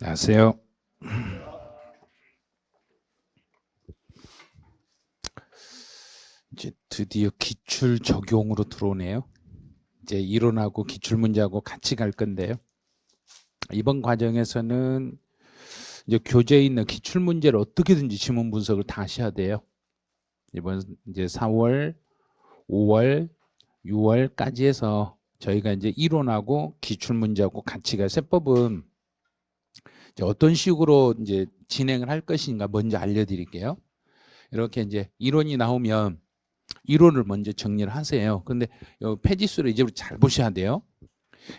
안녕하세요. 이제 드디어 기출 적용으로 들어오네요. 이제 이론하고 기출 문제하고 같이 갈 건데요. 이번 과정에서는 이제 교재에 있는 기출 문제를 어떻게든지 지문 분석을 다 하셔야 돼요. 이번 이제 4월, 5월, 6월까지 해서 저희가 이제 이론하고 기출 문제하고 같이 갈 세법은 이제 어떤 식으로 이제 진행을 할 것인가 먼저 알려드릴게요. 이렇게 이제 이론이 나오면 이론을 먼저 정리를 하세요. 근데 페이지수를 이제부터 잘 보셔야 돼요.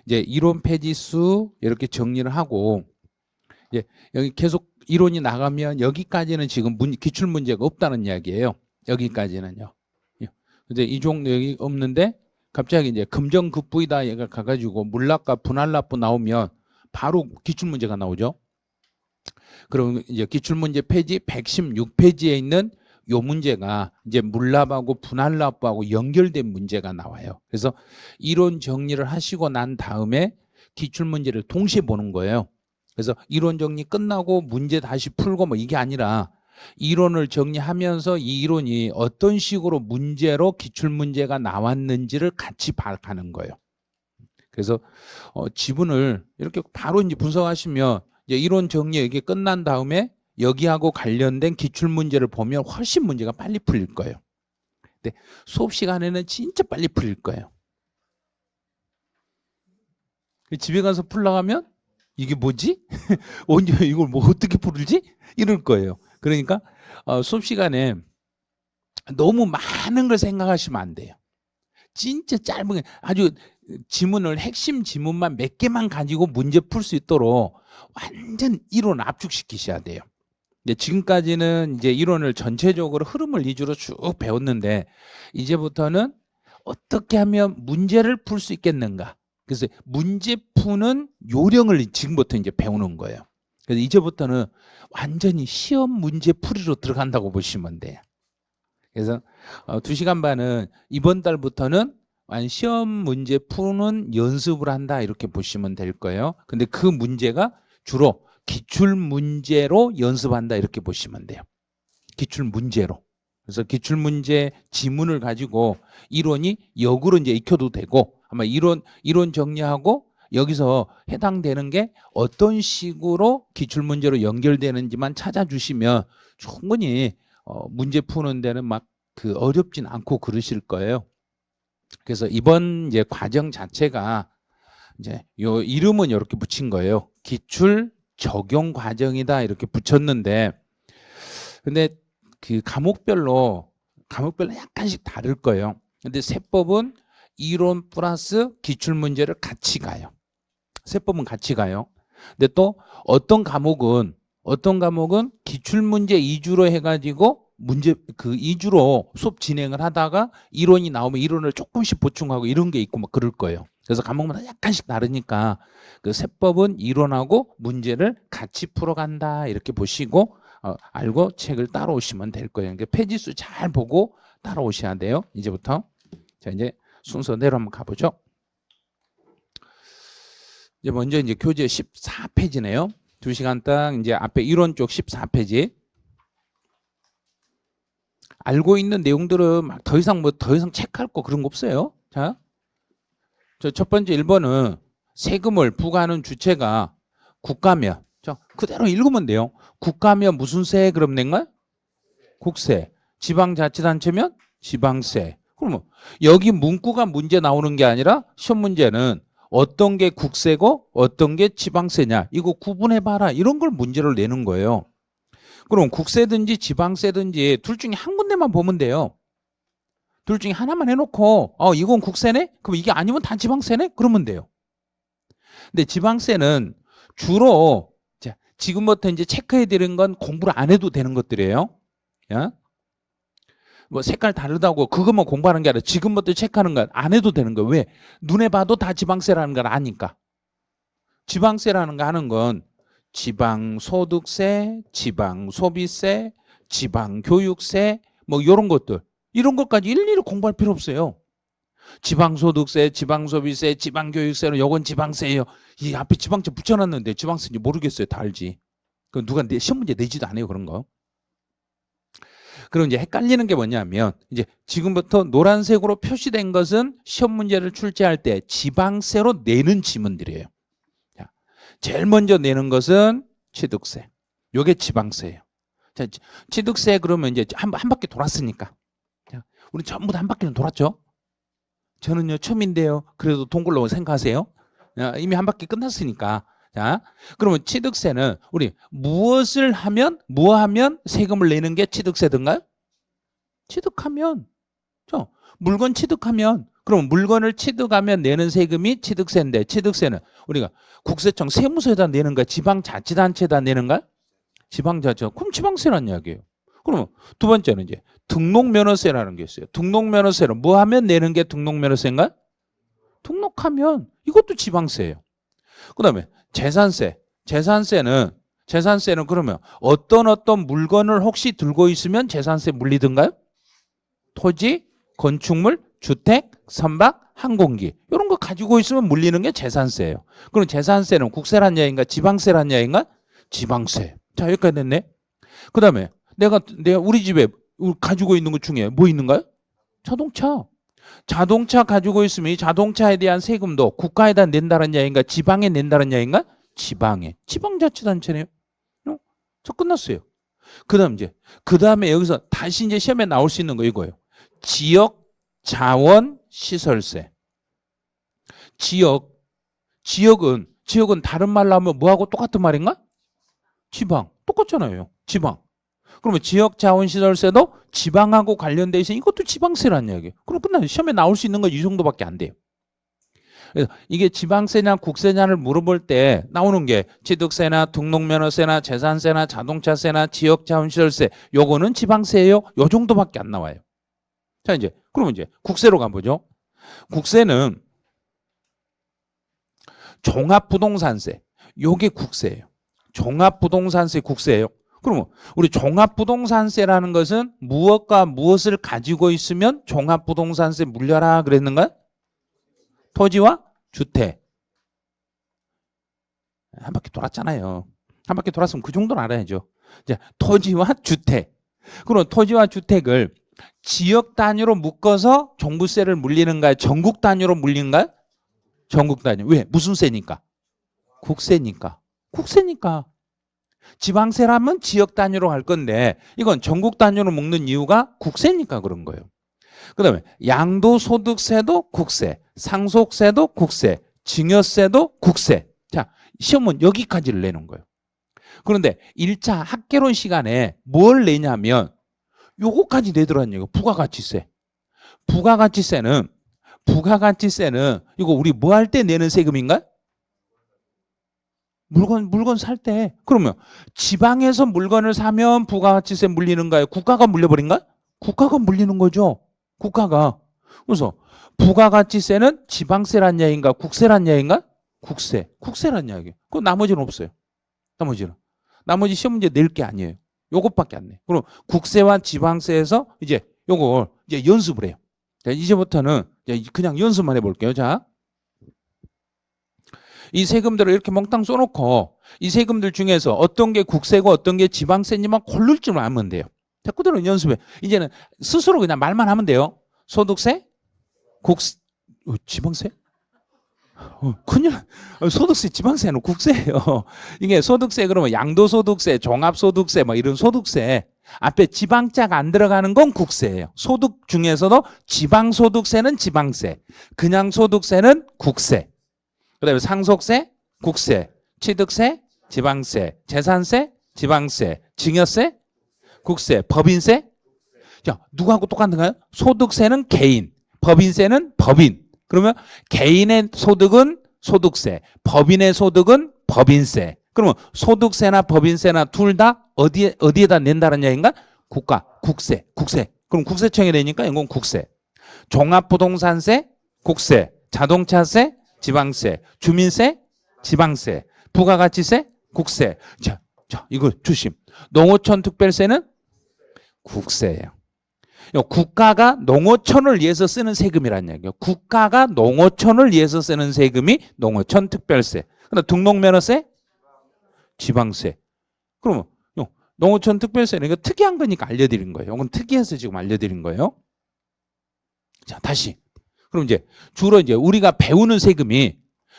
이제 이론 페이지수 이렇게 정리를 하고 이제 여기 계속 이론이 나가면 여기까지는 지금 기출 문제가 없다는 이야기예요. 여기까지는요. 근데 이 종류 여기 없는데 갑자기 이제 금정급부이다 얘가 가가지고 물납과 분할납부 나오면 바로 기출 문제가 나오죠. 그럼 이제 기출 문제 페이지 116페이지에 있는 요 문제가 이제 물납하고 분할납부하고 연결된 문제가 나와요. 그래서 이론 정리를 하시고 난 다음에 기출 문제를 동시에 보는 거예요. 그래서 이론 정리 끝나고 문제 다시 풀고 뭐 이게 아니라 이론을 정리하면서 이 이론이 어떤 식으로 문제로 기출 문제가 나왔는지를 같이 파악하는 거예요. 그래서 지분을 이렇게 바로 이제 분석하시면 이제 이론 정리 이게 끝난 다음에 여기하고 관련된 기출 문제를 보면 훨씬 문제가 빨리 풀릴 거예요. 근데 수업 시간에는 진짜 빨리 풀릴 거예요. 집에 가서 풀러 가면 이게 뭐지? 언제 이걸 뭐 어떻게 풀지? 이럴 거예요. 그러니까 수업 시간에 너무 많은 걸 생각하시면 안 돼요. 진짜 짧은 아주 지문을 핵심 지문만 몇 개만 가지고 문제 풀 수 있도록 완전 이론 압축시키셔야 돼요. 지금까지는 이제 이론을 전체적으로 흐름을 위주로 쭉 배웠는데 이제부터는 어떻게 하면 문제를 풀 수 있겠는가. 그래서 문제 푸는 요령을 지금부터 이제 배우는 거예요. 그래서 이제부터는 완전히 시험 문제 풀이로 들어간다고 보시면 돼요. 그래서 2시간 반은 이번 달부터는 시험 문제 푸는 연습을 한다 이렇게 보시면 될 거예요. 근데 그 문제가 주로 기출 문제로 연습한다 이렇게 보시면 돼요. 기출 문제로. 그래서 기출 문제 지문을 가지고 이론이 역으로 이제 익혀도 되고 아마 이론 정리하고 여기서 해당되는 게 어떤 식으로 기출 문제로 연결되는지만 찾아주시면 충분히 문제 푸는 데는 막 그 어렵진 않고 그러실 거예요. 그래서 이번 이제 과정 자체가 이제 요 이름은 이렇게 붙인 거예요. 기출 적용 과정이다 이렇게 붙였는데 근데 그 과목별로 약간씩 다를 거예요. 근데 세법은 이론 플러스 기출 문제를 같이 가요. 세법은 같이 가요. 근데 또 어떤 과목은 기출 문제 2주로 해가지고 문제 그 2주로 수업 진행을 하다가 이론이 나오면 이론을 조금씩 보충하고 이런 게 있고 막 그럴 거예요. 그래서 과목마다 약간씩 다르니까 그 세법은 이론하고 문제를 같이 풀어간다 이렇게 보시고 알고 책을 따라오시면 될 거예요. 그러니까 페이지수 잘 보고 따라오셔야 돼요. 이제부터 자 이제 순서대로 한번 가보죠. 이제 먼저 이제 교재 14페이지네요. 2시간 딱 이제 앞에 이론 쪽 14페이지. 알고 있는 내용들은 막 더 이상 체크할 거 그런 거 없어요. 자, 첫 번째 1번은 세금을 부과하는 주체가 국가면, 자, 그대로 읽으면 돼요. 국가면 무슨 세 그럼 낸가? 국세. 지방자치단체면 지방세. 그러면 여기 문구가 문제 나오는 게 아니라 시험 문제는 어떤 게 국세고 어떤 게 지방세냐 이거 구분해봐라 이런 걸 문제를 내는 거예요. 그럼 국세든지 지방세든지 둘 중에 한 군데만 보면 돼요. 둘 중에 하나만 해놓고 이건 국세네? 그럼 이게 아니면 다 지방세네? 그러면 돼요. 근데 지방세는 주로 지금부터 이제 체크해드리는 건 공부를 안 해도 되는 것들이에요. 야? 뭐 색깔 다르다고 그것만 공부하는 게 아니라 지금부터 체크하는 건 안 해도 되는 거예요. 왜? 눈에 봐도 다 지방세라는 걸 아니까. 지방세라는 거 하는 건 지방소득세, 지방소비세, 지방교육세 뭐 이런 것들 이런 것까지 일일이 공부할 필요 없어요. 지방소득세, 지방소비세, 지방교육세는 요건 지방세예요. 이 앞에 지방세 붙여놨는데 지방세인지 모르겠어요. 다 알지. 그 누가 시험 문제 내지도 않아요. 그런 거. 그럼 이제 헷갈리는 게 뭐냐면 이제 지금부터 노란색으로 표시된 것은 시험 문제를 출제할 때 지방세로 내는 지문들이에요. 자, 제일 먼저 내는 것은 취득세. 요게 지방세예요. 자, 취득세 그러면 이제 한 바퀴 돌았으니까. 자, 우리 전부 다 한 바퀴는 돌았죠? 저는요 처음인데요. 그래도 동굴로 생각하세요. 이미 한 바퀴 끝났으니까. 자, 그러면 취득세는 우리 무엇을 하면 뭐 하면 세금을 내는 게 취득세든가요? 취득하면, 물건 취득하면, 그럼 물건을 취득하면 내는 세금이 취득세인데 취득세는 우리가 국세청 세무서에다 내는 거야? 지방자치단체에다 내는 거야? 지방자치. 그럼 지방세란 이야기예요. 그러면 두 번째는 이제 등록면허세라는 게 있어요. 등록면허세는 뭐 하면 내는 게 등록면허세인가? 등록하면 이것도 지방세예요. 그 다음에 재산세. 재산세는 그러면 어떤 물건을 혹시 들고 있으면 재산세 물리든가요? 토지, 건축물, 주택, 선박, 항공기 이런 거 가지고 있으면 물리는 게 재산세예요. 그럼 재산세는 국세란 이야기인가 지방세란 이야기인가? 지방세. 자, 여기까지 됐네. 그 다음에 내가 우리 집에 가지고 있는 것 중에 뭐 있는가요? 자동차. 자동차 가지고 있으면 이 자동차에 대한 세금도 국가에다 낸다는 이야기인가 지방에 낸다는 이야기인가? 지방에. 지방자치단체네요. 저 끝났어요. 그 다음에 여기서 다시 이제 시험에 나올 수 있는 거 이거예요. 지역 자원 시설세. 지역은 다른 말로 하면 뭐하고 똑같은 말인가? 지방. 똑같잖아요. 지방. 그러면 지역 자원 시설세도 지방하고 관련돼 있으니 이것도 지방세라는 이야기예요. 그럼 끝나요. 시험에 나올 수 있는 건 이 정도밖에 안 돼요. 그래서 이게 지방세냐 국세냐를 물어볼 때 나오는 게 취득세나 등록면허세나 재산세나 자동차세나 지역자원시설세 요거는 지방세예요. 요 정도밖에 안 나와요. 자, 그러면 국세로 가보죠. 국세는 종합부동산세. 요게 국세예요. 종합부동산세 국세예요. 그러면 우리 종합부동산세라는 것은 무엇과 무엇을 가지고 있으면 종합부동산세 물려라 그랬는가? 토지와 주택. 한 바퀴 돌았잖아요. 한 바퀴 돌았으면 그 정도는 알아야죠. 이제 토지와 주택. 그럼 토지와 주택을 지역 단위로 묶어서 종부세를 물리는가요? 전국 단위로 물리는가요? 전국 단위. 왜? 무슨 세니까? 국세니까. 국세니까. 지방세라면 지역 단위로 갈 건데 이건 전국 단위로 묶는 이유가 국세니까 그런 거예요. 그 다음에 양도소득세도 국세, 상속세도 국세, 증여세도 국세. 자, 시험은 여기까지를 내는 거예요. 그런데 1차 학개론 시간에 뭘 내냐면 요거까지 내더라는 얘기예요. 부가가치세. 부가가치세는 이거 우리 뭐 할 때 내는 세금인가? 물건 살 때. 그러면 지방에서 물건을 사면 부가가치세 물리는가요? 국가가 물려버린가? 국가가 물리는 거죠. 국가가. 그래서 부가가치세는 지방세란 이야기인가? 국세란 이야기인가? 국세란 이야기. 그럼 나머지는 없어요. 나머지 시험 문제 낼 게 아니에요. 요것밖에 안 내. 그럼 국세와 지방세에서 요걸 연습을 해요. 자, 이제부터는 그냥 연습만 해볼게요. 자. 이 세금들을 이렇게 몽땅 써놓고 이 세금들 중에서 어떤 게 국세고 어떤 게 지방세인지만 고를 줄 알면 돼요. 자, 그대로 연습해. 이제는 스스로 그냥 말만 하면 돼요. 소득세, 지방세? 큰일. 소득세, 지방세는 국세예요. 이게 소득세 그러면 양도소득세, 종합소득세 뭐 이런 소득세 앞에 지방자가 안 들어가는 건 국세예요. 소득 중에서도 지방소득세는 지방세, 그냥 소득세는 국세. 그 다음에 상속세, 국세, 취득세, 지방세, 재산세, 지방세, 증여세, 국세, 법인세. 자, 누구하고 똑같은가요? 소득세는 개인, 법인세는 법인. 그러면 개인의 소득은 소득세, 법인의 소득은 법인세. 그러면 소득세나 법인세나 둘 다 어디에다 낸다는 얘기인가? 국세. 그럼 국세청에 내니까 이건 국세. 종합부동산세, 국세, 자동차세, 지방세, 주민세, 지방세, 부가가치세, 국세. 자, 이거 조심. 농어촌 특별세는 국세예요. 국가가 농어촌을 위해서 쓰는 세금이란 얘기예요. 국가가 농어촌을 위해서 쓰는 세금이 농어촌 특별세. 그다음 등록면허세, 지방세. 그러면 농어촌 특별세는 이거 특이한 거니까 알려드린 거예요. 이건 특이해서 지금 알려드린 거예요. 자, 다시. 그럼 이제 주로 이제 우리가 배우는 세금이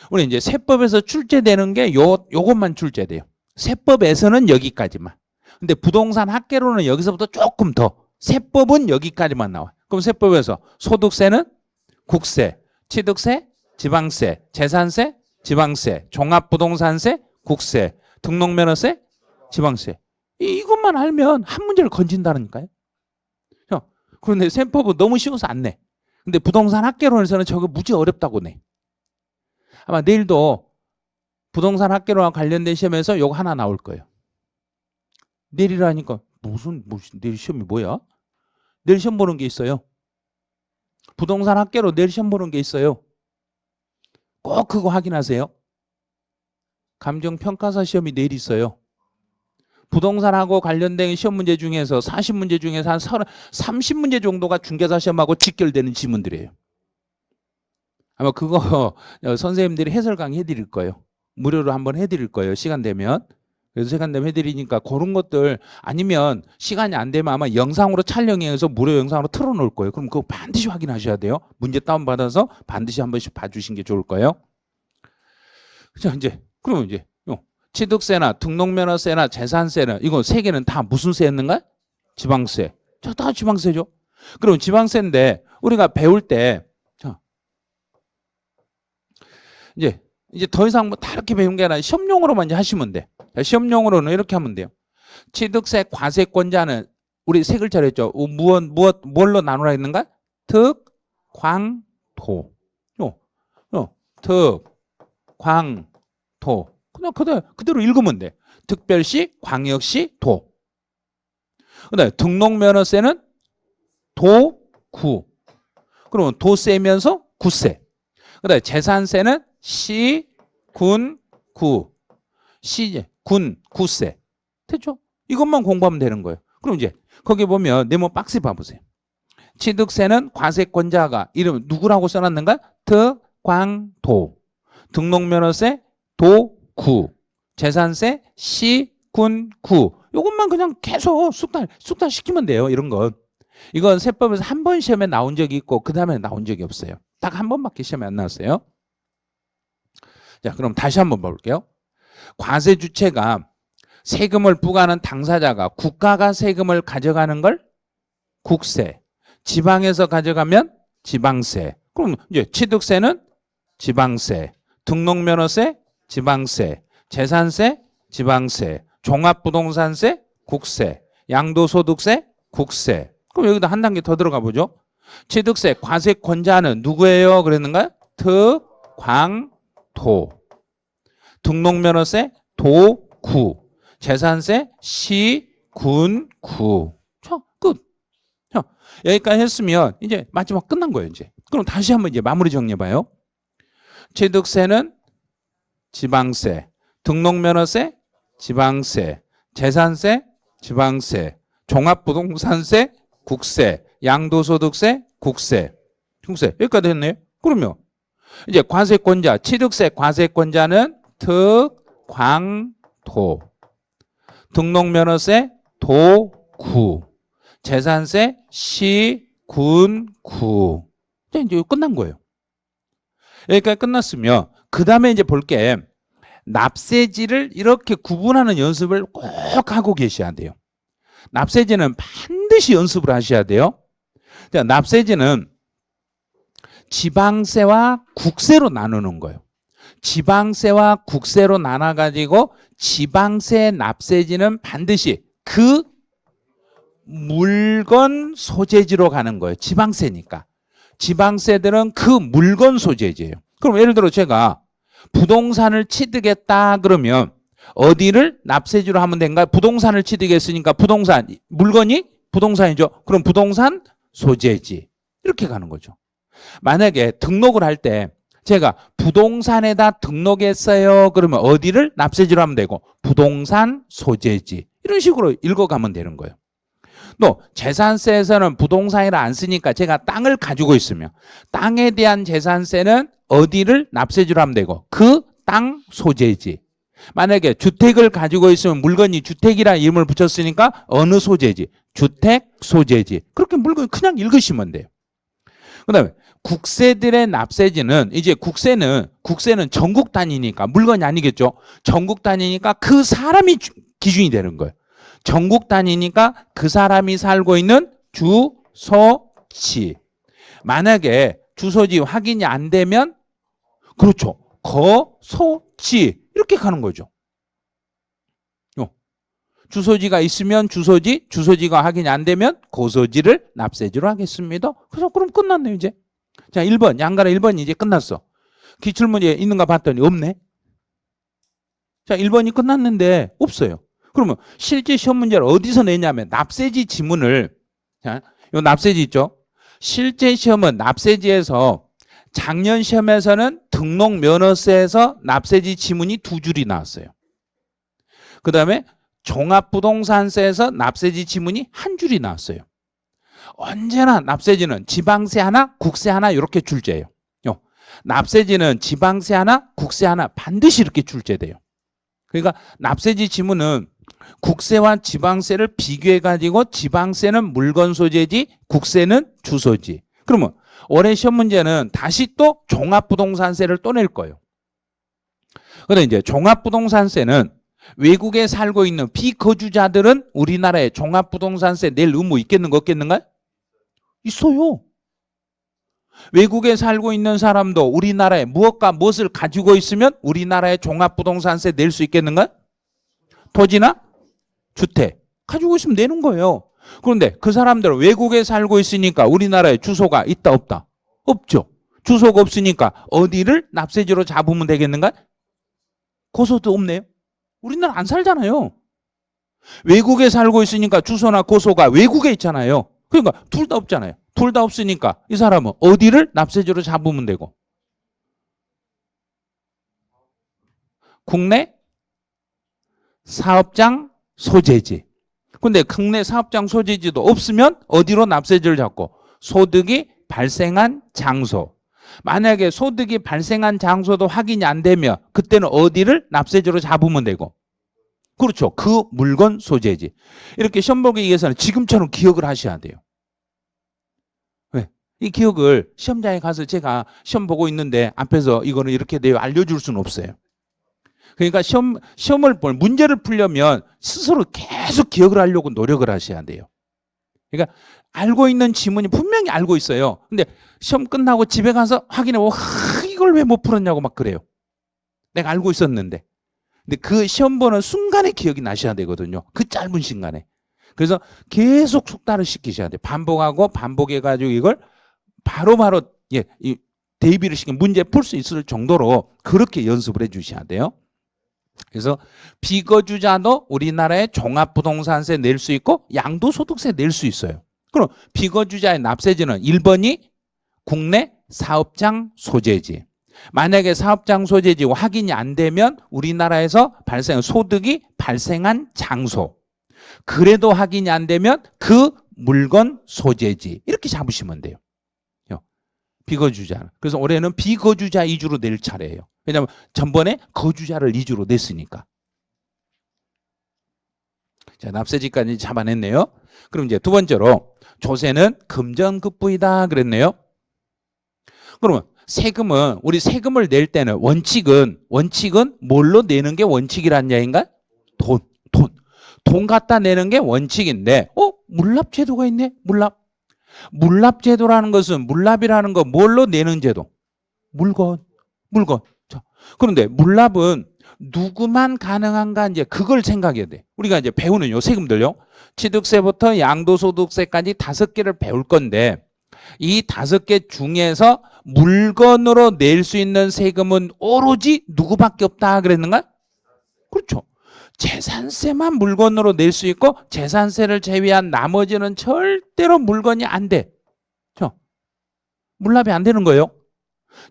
우리 이제 세법에서 출제되는 게 요것만 출제돼요. 세법에서는 여기까지만. 근데 부동산 학계로는 여기서부터 조금 더. 세법은 여기까지만 나와. 그럼 세법에서 소득세는 국세, 취득세, 지방세, 재산세, 지방세, 종합부동산세, 국세, 등록면허세, 지방세. 이것만 알면 한 문제를 건진다니까요. 그런데 세법은 너무 쉬워서 안 내. 근데 부동산 학계론에서는 저거 무지 어렵다고 내. 아마 내일도 부동산 학계론과 관련된 시험에서 요거 하나 나올 거예요. 내일이라니까 무슨 내일 시험이 뭐야? 내일 시험 보는 게 있어요. 부동산 학계로 내일 시험 보는 게 있어요. 꼭 그거 확인하세요. 감정평가사 시험이 내일 있어요. 부동산하고 관련된 시험 문제 중에서 40문제 중에서 한 30문제 정도가 중개사 시험하고 직결되는 지문들이에요. 아마 그거 선생님들이 해설 강의 해드릴 거예요. 무료로 한번 해드릴 거예요. 시간 되면. 그래서 시간 되면 해드리니까 그런 것들 아니면 시간이 안 되면 아마 영상으로 촬영해서 무료 영상으로 틀어놓을 거예요. 그럼 그거 반드시 확인하셔야 돼요. 문제 다운받아서 반드시 한 번씩 봐주신 게 좋을 거예요. 자, 이제 그러면 이제 취득세나 등록면허세나 재산세는 이거 세 개는 다 무슨 세였는가? 지방세. 자, 다 지방세죠. 그럼 지방세인데 우리가 배울 때 자, 이제 더 이상 뭐 다 이렇게 배운 게 아니라 시험용으로만 이제 하시면 돼. 시험용으로는 이렇게 하면 돼요. 취득세 과세권자는 우리 세 글자로 했죠. 뭘로 나누라 했는가? 특, 광, 토. 특, 광, 토. 그냥 그대로 읽으면 돼. 특별시, 광역시, 도. 그다음에 등록면허세는 도, 구. 그러면 도세면서 구세. 그다음에 재산세는 시, 군, 구. 시, 군, 구세. 됐죠? 이것만 공부하면 되는 거예요. 그럼 이제 거기 보면 네모 박스 봐보세요. 취득세는 과세권자가 이름 누구라고 써놨는가? 특, 광, 도. 등록면허세 도, 구. 재산세 시, 군, 구. 이것만 그냥 계속 숙달 시키면 돼요. 이런 건. 이건 세법에서 한 번 시험에 나온 적이 있고 그 다음에 나온 적이 없어요. 딱 한 번밖에 시험에 안 나왔어요. 자, 그럼 다시 한번 볼게요. 과세 주체가 세금을 부과하는 당사자가 국가가 세금을 가져가는 걸 국세, 지방에서 가져가면 지방세. 그럼 이제 취득세는 지방세, 등록면허세 지방세, 재산세 지방세, 종합부동산세 국세, 양도소득세 국세. 그럼 여기다 한 단계 더 들어가 보죠. 취득세 과세권자는 누구예요? 그랬는가요? 특, 광, 토. 등록면허세 도, 구. 재산세 시, 군, 구. 자, 끝. 자, 여기까지 했으면 이제 마지막 끝난 거예요. 이제. 그럼 다시 한번 이제 마무리 정리해봐요. 취득세는 지방세, 등록면허세 지방세, 재산세 지방세, 종합부동산세 국세, 양도소득세 국세. 여기까지 했네요. 그러면 이제 과세권자, 취득세 과세권자는 특, 광, 토. 등록면허세 도, 구. 재산세 시, 군, 구. 이제 끝난 거예요. 여기까지 끝났으면 그 다음에 이제 볼 게 납세지를 이렇게 구분하는 연습을 꼭 하고 계셔야 돼요. 납세지는 반드시 연습을 하셔야 돼요. 납세지는 지방세와 국세로 나누는 거예요. 지방세와 국세로 나눠가지고 지방세 납세지는 반드시 그 물건 소재지로 가는 거예요. 지방세니까. 지방세들은 그 물건 소재지예요. 그럼 예를 들어 제가 부동산을 취득했다 그러면 어디를 납세지로 하면 된가요? 부동산을 취득했으니까 부동산, 물건이 부동산이죠. 그럼 부동산 소재지. 이렇게 가는 거죠. 만약에 등록을 할 때 제가 부동산에다 등록했어요. 그러면 어디를 납세지로 하면 되고 부동산 소재지. 이런 식으로 읽어가면 되는 거예요. 또 재산세에서는 부동산이라 안 쓰니까 제가 땅을 가지고 있으면 땅에 대한 재산세는 어디를 납세지로 하면 되고 그 땅 소재지. 만약에 주택을 가지고 있으면 물건이 주택이라는 이름을 붙였으니까 어느 소재지? 주택 소재지. 그렇게 물건 그냥 읽으시면 돼요. 그 다음에 국세들의 납세지는 이제 국세는 전국 단위니까 물건이 아니겠죠. 전국 단위니까 그 사람이 기준이 되는 거예요. 전국 단위니까 그 사람이 살고 있는 주소지. 만약에 주소지 확인이 안 되면 그렇죠. 거소지 이렇게 가는 거죠. 주소지가 있으면 주소지가 확인이 안 되면 고소지를 납세지로 하겠습니다. 그래서 그럼 끝났네요 이제. 자 1번 양가라 1번이 이제 끝났어. 기출문제 있는가 봤더니 없네. 자 1번이 끝났는데 없어요. 그러면 실제 시험 문제를 어디서 내냐면 납세지 지문을 자, 요 납세지 있죠. 실제 시험은 납세지에서 작년 시험에서는 등록면허세에서 납세지 지문이 2줄이 나왔어요. 그 다음에 종합부동산세에서 납세지 지문이 1줄이 나왔어요. 언제나 납세지는 지방세 하나, 국세 하나 이렇게 출제해요. 납세지는 지방세 하나, 국세 하나 반드시 이렇게 출제돼요. 그러니까 납세지 지문은 국세와 지방세를 비교해가지고 지방세는 물건 소재지, 국세는 주소지. 그러면 올해 시험 문제는 다시 또 종합부동산세를 또 낼 거예요. 그런데 이제 종합부동산세는 외국에 살고 있는 비거주자들은 우리나라에 종합부동산세 낼 의무 있겠는가 없겠는가? 있어요. 외국에 살고 있는 사람도 우리나라에 무엇과 무엇을 가지고 있으면 우리나라에 종합부동산세 낼 수 있겠는가? 토지나 주택 가지고 있으면 내는 거예요. 그런데 그 사람들은 외국에 살고 있으니까 우리나라에 주소가 있다 없다? 없죠. 주소가 없으니까 어디를 납세지로 잡으면 되겠는가? 고소도 없네요. 우리나라 안 살잖아요. 외국에 살고 있으니까 주소나 고소가 외국에 있잖아요. 그러니까 둘 다 없잖아요. 둘 다 없으니까 이 사람은 어디를 납세지로 잡으면 되고 국내 사업장 소재지. 근데 국내 사업장 소재지도 없으면 어디로 납세지를 잡고 소득이 발생한 장소. 만약에 소득이 발생한 장소도 확인이 안 되면 그때는 어디를 납세지로 잡으면 되고 그렇죠. 그 물건 소재지. 이렇게 시험 보기 위해서는 지금처럼 기억을 하셔야 돼요. 왜? 이 기억을 시험장에 가서 제가 시험 보고 있는데 앞에서 이거는 이렇게 돼요 알려줄 수는 없어요. 그러니까 시험을 문제를 풀려면 스스로 계속 기억을 하려고 노력을 하셔야 돼요. 그러니까 알고 있는 지문이 분명히 알고 있어요. 근데 시험 끝나고 집에 가서 확인해 이걸 왜 못 풀었냐고 막 그래요. 내가 알고 있었는데. 근데 그 시험 보는 순간에 기억이 나셔야 되거든요. 그 짧은 시간에. 그래서 계속 숙달을 시키셔야 돼요. 반복하고 반복해가지고 이걸 바로바로 이 대비를 시키면 문제 풀 수 있을 정도로 그렇게 연습을 해 주셔야 돼요. 그래서 비거주자도 우리나라에 종합부동산세 낼 수 있고 양도소득세 낼 수 있어요. 그럼 비거주자의 납세지는 1번이 국내 사업장 소재지. 만약에 사업장 소재지 확인이 안 되면 우리나라에서 소득이 발생한 장소. 그래도 확인이 안 되면 그 물건 소재지. 이렇게 잡으시면 돼요. 비거주자. 그래서 올해는 비거주자 위주로 낼 차례예요. 왜냐하면 전번에 거주자를 위주로 냈으니까. 자, 납세지까지 잡아냈네요. 그럼 이제 두 번째로 조세는 금전급부이다 그랬네요. 그러면 세금은 우리 세금을 낼 때는 원칙은 뭘로 내는 게 원칙이란 얘기인가? 돈 갖다 내는 게 원칙인데 물납제도가 있네. 물납제도라는 것은 물납이라는 거 뭘로 내는 제도? 물건. 자, 그런데 물납은 누구만 가능한가 이제 그걸 생각해야 돼. 우리가 이제 배우는 요 세금들요. 취득세부터 양도소득세까지 5개를 배울 건데 이 5개 중에서 물건으로 낼 수 있는 세금은 오로지 누구밖에 없다 그랬는가? 그렇죠. 재산세만 물건으로 낼 수 있고 재산세를 제외한 나머지는 절대로 물건이 안 돼. 물납이 안 되는 거예요.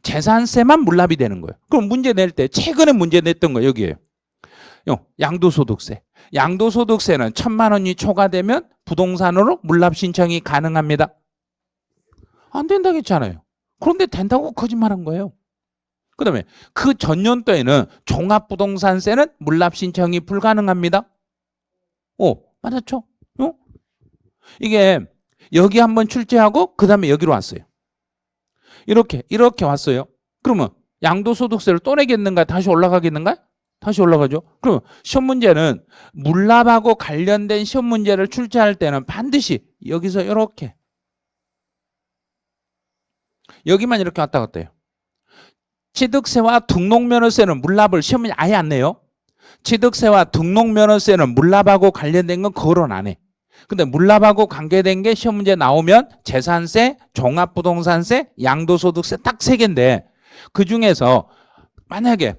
재산세만 물납이 되는 거예요. 그럼 문제 낼 때 최근에 문제 냈던 거 여기에요. 양도소득세. 양도소득세는 1,000만 원이 초과되면 부동산으로 물납 신청이 가능합니다. 안 된다고 했잖아요. 그런데 된다고 거짓말한 거예요. 그 다음에 그 전년도에는 종합부동산세는 물납 신청이 불가능합니다. 맞았죠? 이게 여기 한번 출제하고 그 다음에 여기로 왔어요. 이렇게 왔어요. 그러면 양도소득세를 또 내겠는가? 다시 올라가겠는가? 다시 올라가죠. 그럼 시험 문제는 물납하고 관련된 시험 문제를 출제할 때는 반드시 여기서 이렇게 여기만 이렇게 왔다 갔다 해요. 취득세와 등록면허세는 물납을 시험 문제 아예 안 내요. 취득세와 등록면허세는 물납하고 관련된 건 거론 안 해. 근데 물납하고 관계된 게 시험 문제 나오면 재산세, 종합부동산세, 양도소득세 딱 3개인데 그중에서 만약에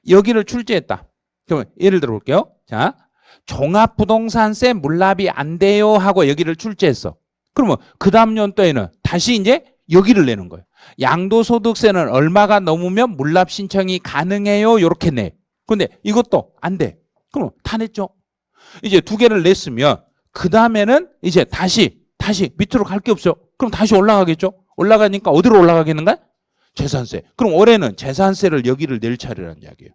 여기를 출제했다. 그러면 예를 들어 볼게요. 자, 종합부동산세 물납이 안 돼요 하고 여기를 출제했어. 그러면 그 다음 연도에는 다시 이제 여기를 내는 거예요. 양도소득세는 얼마가 넘으면 물납 신청이 가능해요. 이렇게 내. 근데 이것도 안 돼. 그럼 다 냈죠. 이제 2개를 냈으면 그 다음에는 이제 다시 밑으로 갈 게 없죠. 그럼 다시 올라가겠죠. 올라가니까 어디로 올라가겠는가? 재산세. 그럼 올해는 재산세를 여기를 낼 차례라는 이야기예요.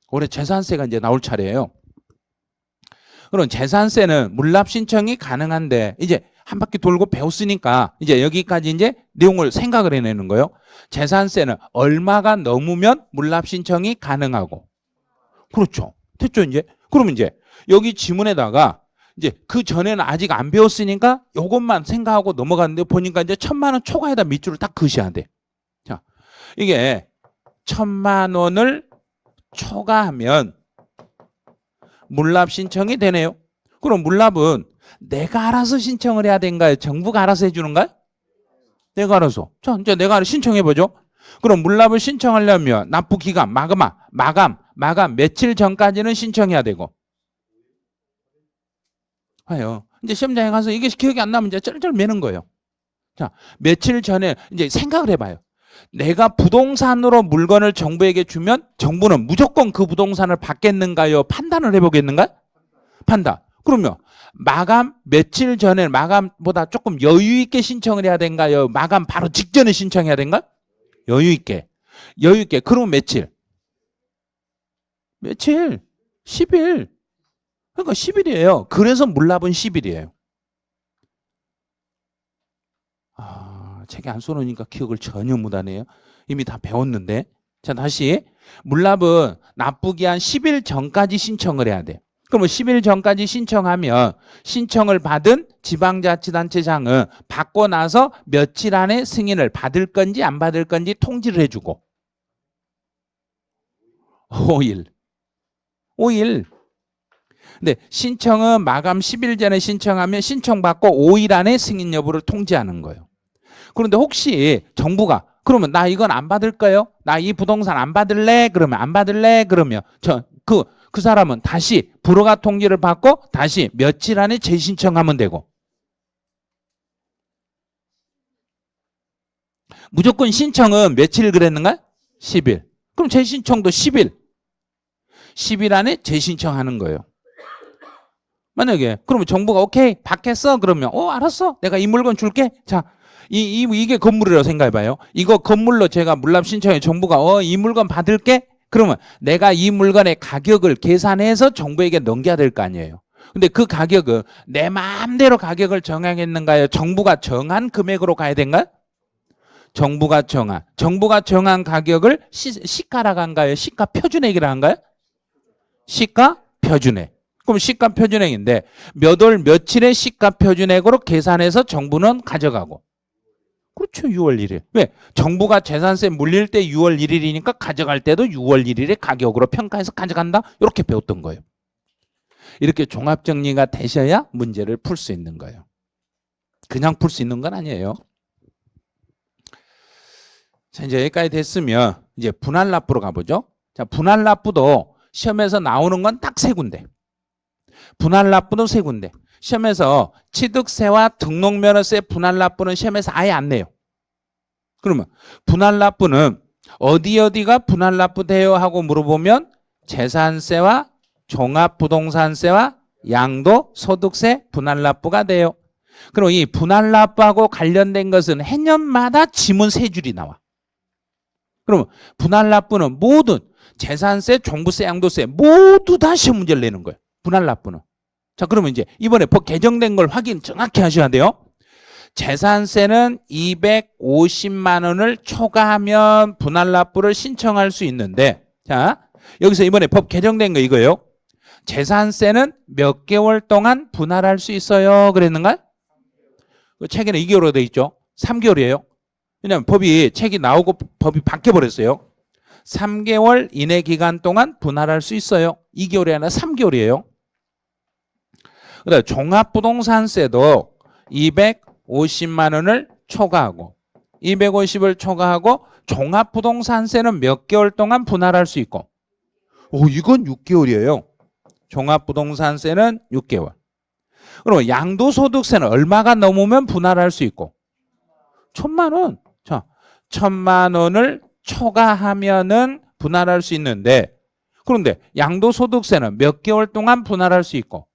올해 재산세가 이제 나올 차례예요. 그럼 재산세는 물납 신청이 가능한데 이제 한 바퀴 돌고 배웠으니까 이제 여기까지 이제 내용을 생각을 해내는 거예요. 재산세는 얼마가 넘으면 물납 신청이 가능하고. 그렇죠. 됐죠, 이제? 그러면 이제 여기 지문에다가 이제 그 전에는 아직 안 배웠으니까 이것만 생각하고 넘어갔는데 보니까 이제 1,000만 원 초과에다 밑줄을 딱 그으셔야 돼. 자, 이게 1,000만 원을 초과하면 물납 신청이 되네요. 그럼 물납은 내가 알아서 신청을 해야 되는가요? 정부가 알아서 해주는가요? 내가 알아서. 자, 이제 내가 알아서 신청해보죠. 그럼 물납을 신청하려면 납부 기간, 마감 며칠 전까지는 신청해야 되고. 봐요. 이제 시험장에 가서 이게 기억이 안 나면 이제 쩔쩔 매는 거예요. 자, 며칠 전에 이제 생각을 해봐요. 내가 부동산으로 물건을 정부에게 주면 정부는 무조건 그 부동산을 받겠는가요? 판단을 해보겠는가? 판단. 그러면 마감 며칠 전에 마감보다 조금 여유 있게 신청을 해야 되는가요? 마감 바로 직전에 신청해야 되는가? 여유 있게. 그러면 며칠? 10일. 그러니까 10일이에요. 그래서 물납은 10일이에요. 책에 안 써놓으니까 기억을 전혀 못하네요. 이미 다 배웠는데. 자, 다시. 물납은 납부기한 10일 전까지 신청을 해야 돼. 그러면 10일 전까지 신청하면 신청을 받은 지방자치단체장은 받고 나서 며칠 안에 승인을 받을 건지 안 받을 건지 통지를 해주고. 5일. 근데 신청은 마감 10일 전에 신청하면 신청받고 5일 안에 승인 여부를 통지하는 거예요. 그런데 혹시 정부가 그러면 나 이건 안 받을까요? 나 이 부동산 안 받을래? 그러면 안 받을래? 그러면 그 사람은 다시 불허가 통지를 받고 다시 며칠 안에 재신청하면 되고. 무조건 신청은 며칠 그랬는가? 10일. 그럼 재신청도 10일. 10일 안에 재신청하는 거예요. 만약에 그러면 정부가 오케이 받겠어? 그러면 알았어. 내가 이 물건 줄게. 자, 이게 건물이라고 생각해봐요. 이거 건물로 제가 물납 신청해 정부가 이 물건 받을게? 그러면 내가 이 물건의 가격을 계산해서 정부에게 넘겨야 될 거 아니에요. 근데 그 가격은 내 마음대로 가격을 정하겠는가요? 정부가 정한 금액으로 가야 된가요? 정부가 정한 가격을 시가라고 한가요? 시가 표준액이라고 한가요? 시가 표준액. 그럼 시가 표준액인데 몇 월 며칠의 시가 표준액으로 계산해서 정부는 가져가고. 그렇죠. 6월 1일. 왜? 정부가 재산세 물릴 때 6월 1일이니까 가져갈 때도 6월 1일의 가격으로 평가해서 가져간다. 이렇게 배웠던 거예요. 이렇게 종합정리가 되셔야 문제를 풀 수 있는 거예요. 그냥 풀 수 있는 건 아니에요. 자, 이제 여기까지 됐으면 이제 분할납부로 가보죠. 자, 분할납부도 시험에서 나오는 건 딱 3군데. 분할납부도 3군데. 시험에서 취득세와 등록면허세 분할납부는 시험에서 아예 안 내요. 그러면 분할납부는 어디가 분할납부 돼요 하고 물어보면 재산세와 종합부동산세와 양도소득세 분할납부가 돼요. 그럼 이 분할납부하고 관련된 것은 해년마다 지문 세 줄이 나와. 그러면 분할납부는 모든 재산세, 종부세, 양도세 모두 다 시험 문제를 내는 거예요. 분할납부는. 자, 그러면 이제 이번에 법 개정된 걸 확인 정확히 하셔야 돼요. 재산세는 250만 원을 초과하면 분할납부를 신청할 수 있는데, 자, 여기서 이번에 법 개정된 거 이거예요. 재산세는 몇 개월 동안 분할할 수 있어요? 그랬는가? 책에는 2개월로 돼 있죠. 3개월이에요. 왜냐하면 책이 나오고 법이 바뀌어버렸어요. 3개월 이내 기간 동안 분할할 수 있어요. 2개월이 아니라 3개월이에요. 그다음에 종합부동산세도 250만 원을 초과하고 250을 초과하고 종합부동산세는 몇 개월 동안 분할할 수 있고, 이건 6개월이에요. 종합부동산세는 6개월. 그럼 양도소득세는 얼마가 넘으면 분할할 수 있고? 1,000만 원. 자, 1,000만 원을 초과하면은 분할할 수 있는데, 그런데 양도소득세는 몇 개월 동안 분할할 수 있고?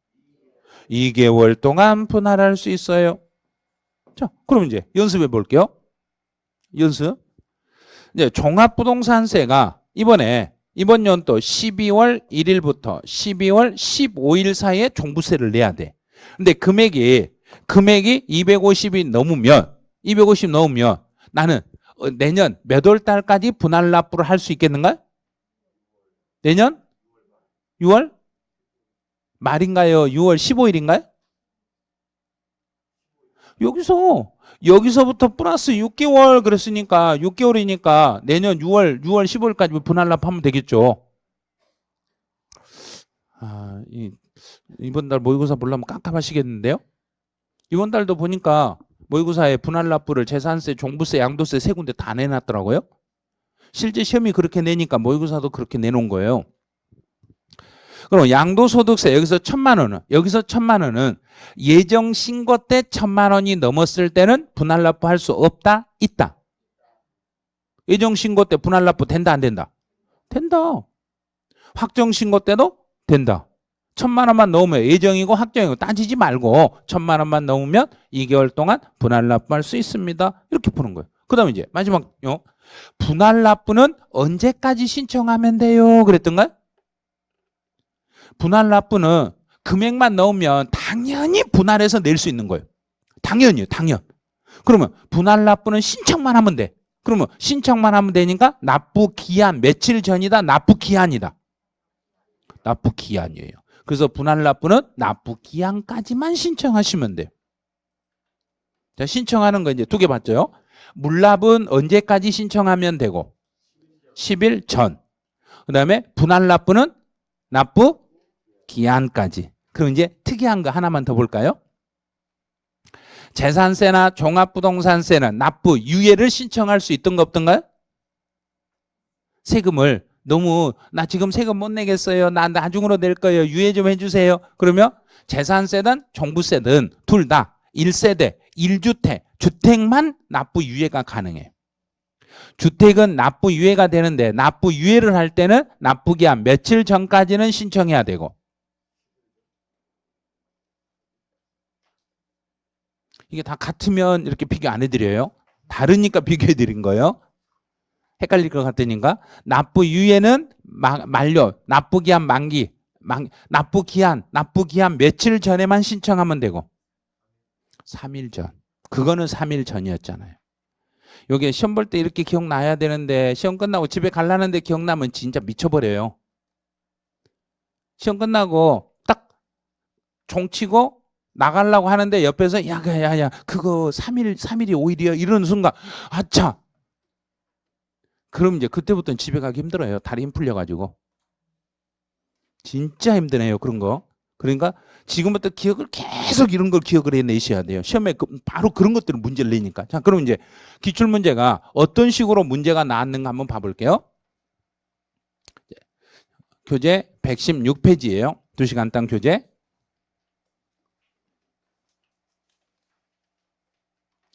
2개월 동안 분할할 수 있어요. 자, 그럼 이제 연습해 볼게요. 연습. 이제 종합부동산세가 이번 연도 12월 1일부터 12월 15일 사이에 종부세를 내야 돼. 근데 금액이 250이 넘으면 250 넘으면 나는 내년 몇 월 달까지 분할 납부를 할 수 있겠는가? 내년 6월 말인가요? 6월 15일인가요? 여기서부터 플러스 6개월 그랬으니까 6개월이니까 내년 6월 15일까지 분할 납부하면 되겠죠. 이번 달 모의고사 보려면 깜깜하시겠는데요? 이번 달도 보니까 모의고사에 분할 납부를 재산세, 종부세, 양도세 세 군데 다 내놨더라고요. 실제 시험이 그렇게 내니까 모의고사도 그렇게 내놓은 거예요. 그럼 양도소득세 여기서 1,000만 원은 예정 신고 때 1,000만 원이 넘었을 때는 분할 납부할 수 없다? 있다? 예정 신고 때 분할 납부 된다 안 된다? 된다. 확정 신고 때도 된다. 1,000만 원만 넣으면 예정이고 확정이고 따지지 말고 1,000만 원만 넣으면 2개월 동안 분할 납부할 수 있습니다. 이렇게 푸는 거예요. 그 다음에 이제 마지막요. 분할 납부는 언제까지 신청하면 돼요? 그랬던가요? 분할 납부는 금액만 넣으면 당연히 분할해서 낼 수 있는 거예요. 당연히요. 그러면 분할 납부는 신청만 하면 돼. 그러면 신청만 하면 되니까 납부 기한 며칠 전이다? 납부 기한이다? 납부 기한이에요. 그래서 분할 납부는 납부 기한까지만 신청하시면 돼요. 자, 신청하는 거 이제 두 개 봤죠? 물납은 언제까지 신청하면 되고 10일 전. 그다음에 분할 납부는 납부 기한까지. 그럼 이제 특이한 거 하나만 더 볼까요? 재산세나 종합부동산세는 납부 유예를 신청할 수 있던 거 없던가요? 세금을 너무 나 지금 세금 못 내겠어요. 나 나중으로 낼 거예요. 유예 좀 해주세요. 그러면 재산세든 종부세든 둘 다 1세대, 1주택, 주택만 납부 유예가 가능해요. 주택은 납부 유예가 되는데 납부 유예를 할 때는 납부기한 며칠 전까지는 신청해야 되고, 이게 다 같으면 이렇게 비교 안 해드려요. 다르니까 비교해드린 거예요. 헷갈릴 것 같으니까. 납부 유예는 만료, 납부기한 만기, 납부기한 며칠 전에만 신청하면 되고 3일 전. 그거는 3일 전이었잖아요. 요게 시험 볼 때 이렇게 기억나야 되는데 시험 끝나고 집에 가려는데 기억나면 진짜 미쳐버려요. 시험 끝나고 딱 종치고 나가려고 하는데 옆에서 야 그거 3일이 5일이야 이러는 순간 아차. 그럼 이제 그때부터는 집에 가기 힘들어요. 다리 힘 풀려가지고. 진짜 힘드네요. 그런 거. 그러니까 지금부터 기억을 계속 이런 걸 기억을 해내셔야 돼요. 시험에 바로 그런 것들은 문제를 내니까. 자, 그럼 이제 기출문제가 어떤 식으로 문제가 나왔는가 한번 봐볼게요. 교재 116페이지예요. 2시간당 교재.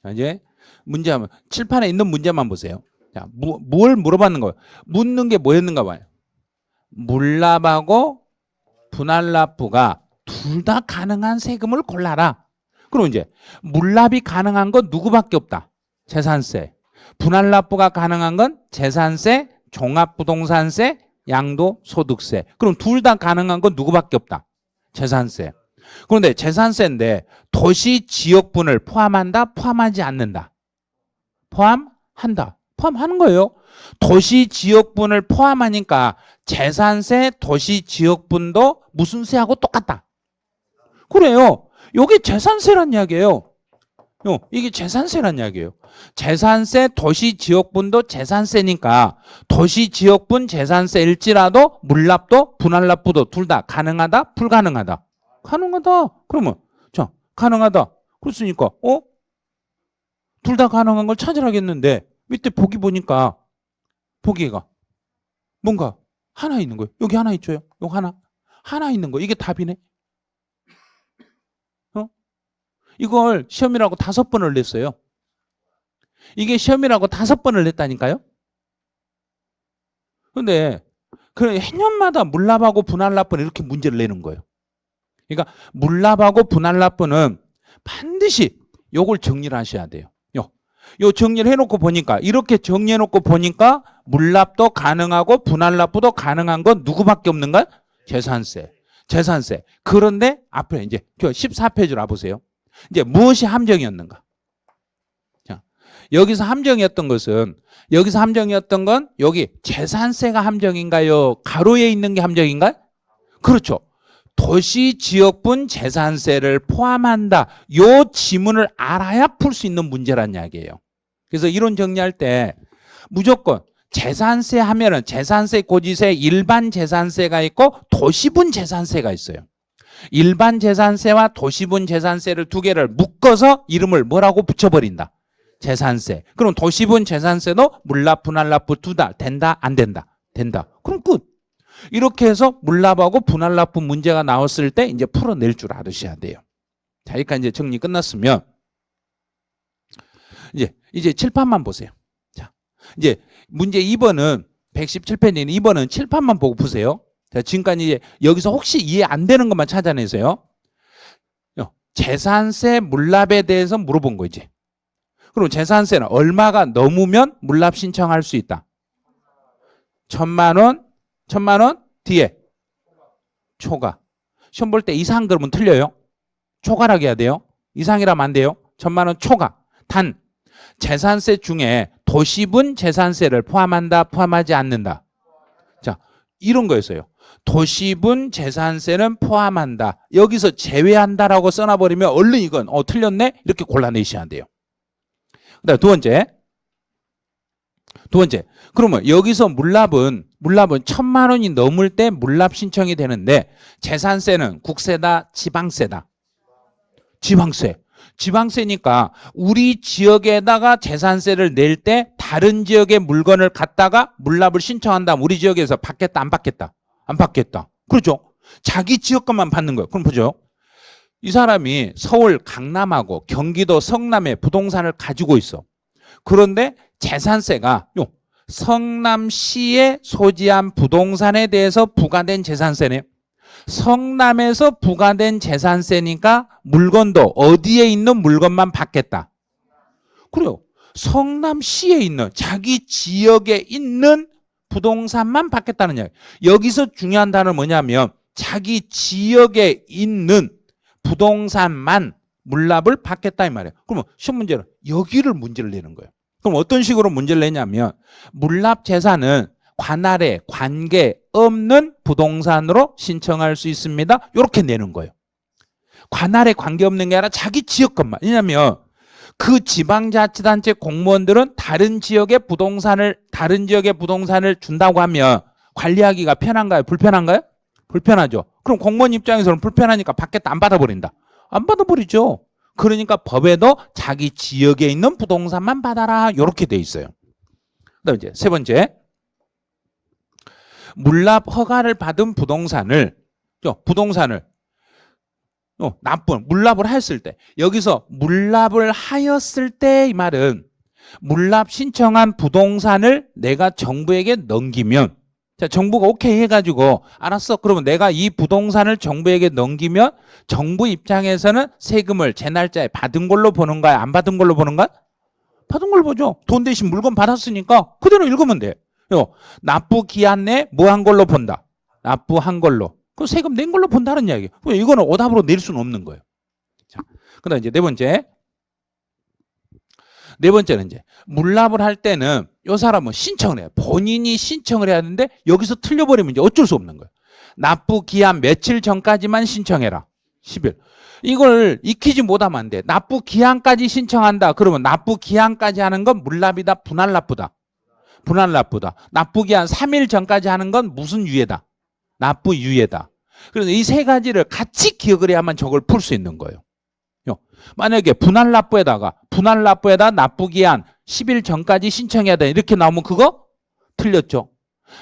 자, 이제 문제 한번 칠판에 있는 문제만 보세요. 자, 뭘 물어봤는 거예요? 묻는 게 뭐였는가 봐요. 물납하고 분할납부가 둘 다 가능한 세금을 골라라. 그럼 이제 물납이 가능한 건 누구밖에 없다. 재산세. 분할납부가 가능한 건 재산세, 종합부동산세, 양도소득세. 그럼 둘 다 가능한 건 누구밖에 없다. 재산세. 그런데 재산세인데 도시 지역분을 포함한다, 포함하지 않는다. 포함한다. 포함하는 거예요. 도시 지역분을 포함하니까 재산세, 도시 지역분도 무슨 세하고 똑같다. 그래요. 이게 재산세란 이야기예요. 이게 재산세란 이야기예요. 재산세, 도시 지역분도 재산세니까 도시 지역분 재산세일지라도 물납도 분할납부도 둘 다 가능하다, 불가능하다. 가능하다. 그러면 자, 가능하다. 그렇으니까 둘 다 가능한 걸 찾으라겠는데 밑에 보기 보니까 보기가 뭔가 하나 있는 거예요. 여기 하나 있죠. 여기 하나 있는 거. 이게 답이네. 이걸 시험이라고 5번을 냈어요. 이게 시험이라고 5번을 냈다니까요. 근데 그 해년마다 물납하고 분할납부는 이렇게 문제를 내는 거예요. 그러니까 물납하고 분할납부는 반드시 요걸 정리를 하셔야 돼요. 요 정리를 해놓고 보니까 이렇게 정리해놓고 보니까 물납도 가능하고 분할납부도 가능한 건 누구밖에 없는가? 재산세. 재산세. 그런데 앞에 이제 14페이지로 와보세요. 이제 무엇이 함정이었는가? 자, 여기서 함정이었던 건 여기 재산세가 함정인가요? 가로에 있는 게 함정인가요? 그렇죠. 도시 지역분 재산세를 포함한다. 요 지문을 알아야 풀 수 있는 문제란 이야기예요. 그래서 이론 정리할 때 무조건 재산세 하면은 재산세 고지세 일반 재산세가 있고 도시분 재산세가 있어요. 일반 재산세와 도시분 재산세를 두 개를 묶어서 이름을 뭐라고 붙여버린다. 재산세. 그럼 도시분 재산세도 물납, 분할납부 둘 다 된다, 안 된다? 된다. 그럼 끝. 이렇게 해서 물납하고 분할납부 문제가 나왔을 때 이제 풀어낼 줄 알으셔야 돼요. 자, 여기까지 이제 정리 끝났으면 이제 칠판만 보세요. 자, 이제 문제 2번은 117페이지는 2번은 칠판만 보고 푸세요. 자, 지금까지 이제 여기서 혹시 이해 안 되는 것만 찾아내세요. 재산세 물납에 대해서 물어본 거 이제. 그럼 재산세는 얼마가 넘으면 물납 신청할 수 있다. 1,000만 원 뒤에 초과. 시험 볼 때 이상 그러면 틀려요. 초과라고 해야 돼요. 이상이라면 안 돼요. 1,000만 원 초과. 단 재산세 중에 도시분 재산세를 포함한다, 포함하지 않는다. 자, 이런 거였어요. 도시분 재산세는 포함한다. 여기서 제외한다라고 써놔버리면 얼른 이건 틀렸네? 이렇게 골라내셔야 돼요. 그다음 두 번째. 그러면 여기서 물납은 1,000만 원이 넘을 때 물납 신청이 되는데 재산세는 국세다, 지방세다. 지방세니까 우리 지역에다가 재산세를 낼 때 다른 지역의 물건을 갖다가 물납을 신청한다면 우리 지역에서 받겠다, 안 받겠다? 안 받겠다. 그렇죠? 자기 지역 것만 받는 거예요. 그럼 보죠. 이 사람이 서울 강남하고 경기도 성남에 부동산을 가지고 있어. 그런데 재산세가 성남시에 소지한 부동산에 대해서 부과된 재산세네요. 성남에서 부과된 재산세니까 물건도 어디에 있는 물건만 받겠다. 그래요. 성남시에 있는 자기 지역에 있는 부동산만 받겠다는 이야기. 여기서 중요한 단어는 뭐냐면 자기 지역에 있는 부동산만 물납을 받겠다 이 말이에요. 그러면 시험 문제는 여기를 문제를 내는 거예요. 그럼 어떤 식으로 문제를 내냐면 물납 재산은 관할에 관계없는 부동산으로 신청할 수 있습니다. 이렇게 내는 거예요. 관할에 관계없는 게 아니라 자기 지역 것만. 왜냐하면 그 지방자치단체 공무원들은 다른 지역의 부동산을 준다고 하면 관리하기가 편한가요? 불편한가요? 불편하죠. 그럼 공무원 입장에서는 불편하니까 받겠다, 안 받아버린다. 안 받아버리죠. 그러니까 법에도 자기 지역에 있는 부동산만 받아라 이렇게 돼 있어요. 그다음 이제 세 번째, 물납 허가를 받은 부동산을 물납을 하였을 때, 여기서 물납을 하였을 때 이 말은 물납 신청한 부동산을 내가 정부에게 넘기면, 자, 정부가 오케이 해가지고 알았어. 그러면 내가 이 부동산을 정부에게 넘기면 정부 입장에서는 세금을 제 날짜에 받은 걸로 보는 거야? 안 받은 걸로 보는 거야? 받은 걸로 보죠. 돈 대신 물건 받았으니까 그대로 읽으면 돼. 납부 기한 내 뭐 한 걸로 본다. 납부한 걸로. 그 세금 낸 걸로 본다는 이야기예요. 이거는 오답으로 낼 수는 없는 거예요. 자, 그다음 이제 네 번째는 이제 물납을 할 때는 이 사람은 신청을 해요. 본인이 신청을 해야 하는데 여기서 틀려버리면 이제 어쩔 수 없는 거예요. 납부 기한 며칠 전까지만 신청해라. 10일. 이걸 익히지 못하면 안 돼. 납부 기한까지 신청한다. 그러면 납부 기한까지 하는 건 물납이다, 분할납부다. 분할납부다. 납부 기한 3일 전까지 하는 건 무슨 유예다? 납부 유예다. 그래서 이 세 가지를 같이 기억을 해야만 저걸 풀 수 있는 거예요. 만약에 분할납부에다 납부기한 10일 전까지 신청해야 돼 이렇게 나오면 그거 틀렸죠.